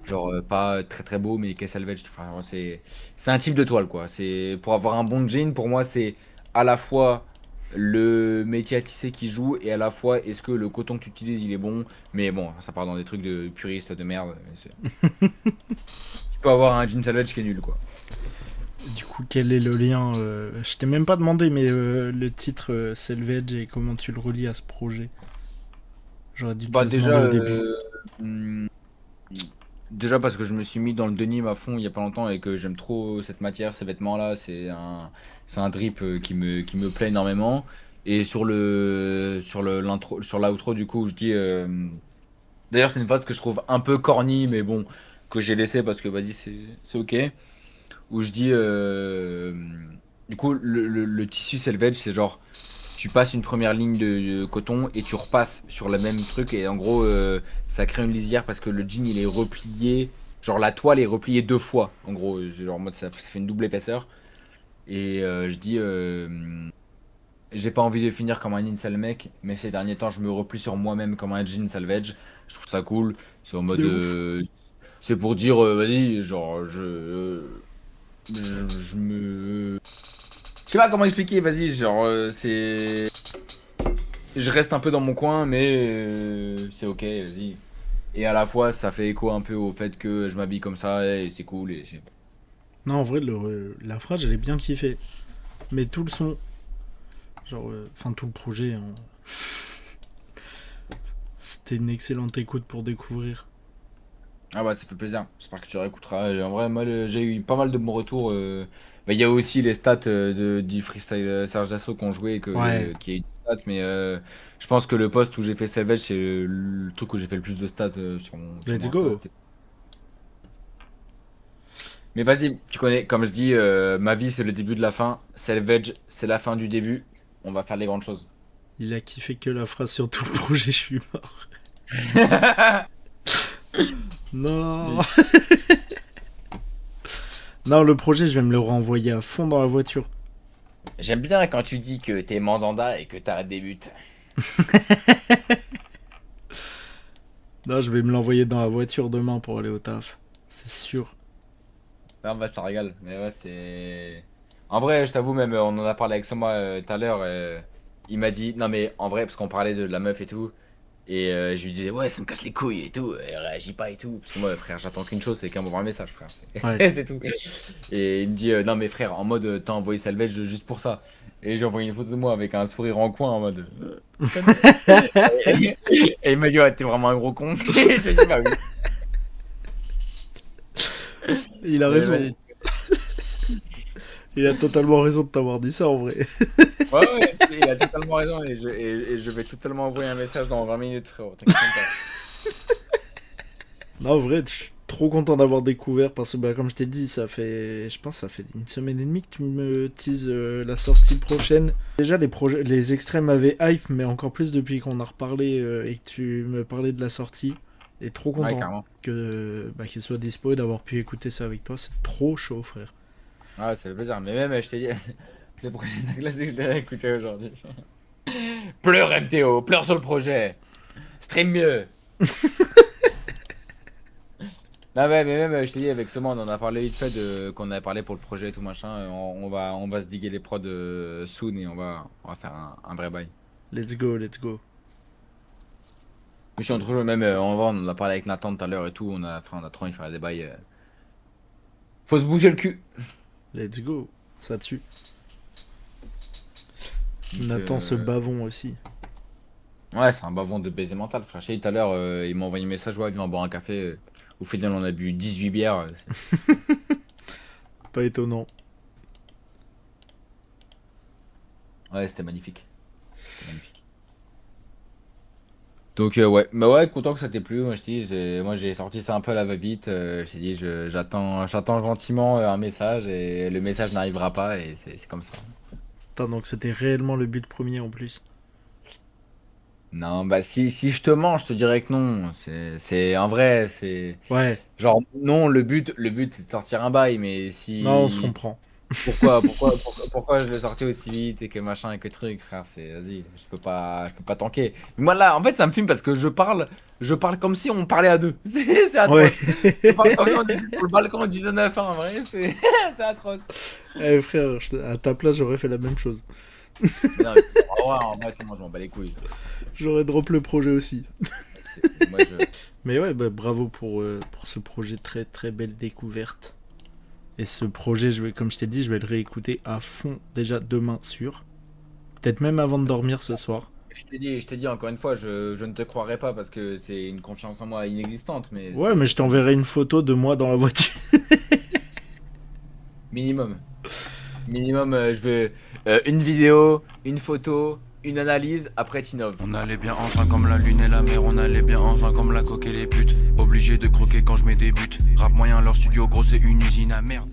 genre pas très très beau mais qui est selvage. Enfin, c'est un type de toile quoi. C'est pour avoir un bon jean pour moi c'est à la fois le métier à tisser qui joue et à la fois est-ce que le coton que tu utilises il est bon. Mais bon, ça part dans des trucs de puriste de merde. Tu peux avoir un jean selvage qui est nul quoi. Du coup, quel est le lien Je t'ai même pas demandé, mais le titre Selvage et comment tu le relis à ce projet. J'aurais dû te Bah le demander déjà au début. hmm, déjà parce que je me suis mis dans le denim à fond il y a pas longtemps et que j'aime trop cette matière, ces vêtements-là, c'est un drip qui me plaît énormément. Et sur l'intro, sur l'outro du coup, je dis d'ailleurs c'est une phrase que je trouve un peu corny mais bon que j'ai laissé parce que vas-y c'est OK où je dis du coup le tissu selvage c'est genre tu passes une première ligne de coton et tu repasses sur le même truc et en gros ça crée une lisière parce que le jean il est replié genre la toile est repliée deux fois en gros genre en mode ça fait une double épaisseur et je dis j'ai pas envie de finir comme un incel mec mais ces derniers temps je me replie sur moi-même comme un jean salvage je trouve ça cool c'est en mode De ouf. c'est pour dire vas-y genre je me je sais pas comment expliquer vas-y genre c'est je reste un peu dans mon coin, mais c'est ok, vas-y. Et à la fois, ça fait écho un peu au fait que je m'habille comme ça et c'est cool. Non, en vrai, la phrase, j'ai bien kiffé. Mais tout le son, genre, enfin tout le projet, hein, c'était une excellente écoute pour découvrir. Ah bah, ça fait plaisir. J'espère que tu réécouteras. En vrai, moi, j'ai eu pas mal de bons retours. Bah, il y a aussi les stats du freestyle Serge Dassault qu'on jouait Ouais, qui a eu des stats, mais je pense que le post où j'ai fait Savage, c'est le truc où j'ai fait le plus de stats sur let's mon Insta. go. Mais vas-y, tu connais, comme je dis, ma vie c'est le début de la fin. Savage, c'est la fin du début. On va faire les grandes choses. Il a kiffé que la phrase sur tout le projet, je suis mort. Non. Non, le projet, je vais me le renvoyer à fond dans la voiture. J'aime bien quand tu dis que t'es mandanda et que t'arrêtes des buts. Non, je vais me l'envoyer dans la voiture demain pour aller au taf. C'est sûr. Non, bah ça régale. Mais ouais, c'est. En vrai, je t'avoue, même, on en a parlé avec Soma tout à l'heure. Il m'a dit, non, mais en vrai, parce qu'on parlait de la meuf et tout. Et je lui disais, ouais, ça me casse les couilles et tout, elle réagit pas et tout. Parce que moi, frère, j'attends qu'une chose, c'est qu'elle m'envoie un message, frère. Ouais. C'est tout. Et il me dit, non, mais frère, en mode, t'as envoyé Salvage juste pour ça. Et j'ai envoyé une photo de moi avec un sourire en coin en mode. Et il m'a dit, ouais, t'es vraiment un gros con. Et je lui ai dit, bah oui. Il a Ouais, raison. ouais. Il a totalement raison de t'avoir dit ça en vrai. Ouais, il a totalement raison et je vais totalement envoyer un message dans 20 minutes, frérot. T'inquiète pas. Non, en vrai, je suis trop content d'avoir découvert parce que, bah, comme je t'ai dit, je pense que ça fait une semaine et demie que tu me teases la sortie prochaine. Déjà, les extraits m'avaient hype, mais encore plus depuis qu'on a reparlé et que tu me parlais de la sortie. Et trop Ouais, content carrément. qu'il soit dispo et d'avoir pu écouter ça avec toi. C'est trop chaud, frère. Ouais, ça fait plaisir. Mais même, je t'ai dit, le projet de la classique, je l'ai écouté aujourd'hui. Pleure, MTO, pleure sur le projet. Stream mieux. Non, ouais, mais même, je t'ai dit, avec ce monde, on a parlé vite fait qu'on avait parlé pour le projet et tout machin. On va se diguer les prods soon et on va faire un vrai bail. Let's go, let's go. Je suis entre eux, même, on en a parlé avec Nathan tout à l'heure et tout. On a trop envie de faire des bails. Faut se bouger le cul. Let's go. Ça tue. Donc, Nathan, ce bavon aussi. Ouais, c'est un bavon de baiser mental, frère. Je sais, tout à l'heure, il m'a envoyé un message, ouais, viens boire un café. Au final, on a bu 18 bières. Pas étonnant. Ouais, c'était magnifique. C'était magnifique. Donc, ouais. Mais ouais, content que ça t'ait plu. Moi, je dis, moi, j'ai sorti ça un peu à la va-vite. Je t'ai dit, j'attends gentiment un message et le message n'arrivera pas et c'est comme ça. Putain, donc c'était réellement le but premier en plus. Non, bah, si je te mens, je te dirais que non. C'est en vrai, c'est. Ouais, Genre, non, le but, c'est de sortir un bail, mais si. non, on se comprend. Pourquoi je l'ai sorti aussi vite et que machin et que truc, frère, vas-y, je peux pas tanker. Mais moi là, en fait, ça me filme parce que je parle comme si on parlait à deux. C'est Ouais. atroce. Je parle comme si on était sur le balcon du 19 en vrai, c'est atroce. Eh frère, à ta place, j'aurais fait la même chose. Non, mais, en vrai, c'est moi, je m'en bats les couilles. J'aurais drop le projet aussi. Moi, Mais ouais, bah, bravo pour ce projet, très très belle découverte. Et ce projet, comme je t'ai dit, je vais le réécouter à fond déjà demain sûr. Peut-être même avant de dormir ce soir. je t'ai dit encore une fois, je ne te croirais pas parce que c'est une confiance en moi inexistante, mais Ouais, mais je t'enverrai une photo de moi dans la voiture. minimum. Minimum, je veux une vidéo, une photo, une analyse, après Tinov. On allait bien ensemble comme la lune et la mer, on allait bien ensemble comme la coque et les putes. Obligé de croquer quand je mets des buts. Rap moyen, leur studio gros c'est une usine à merde.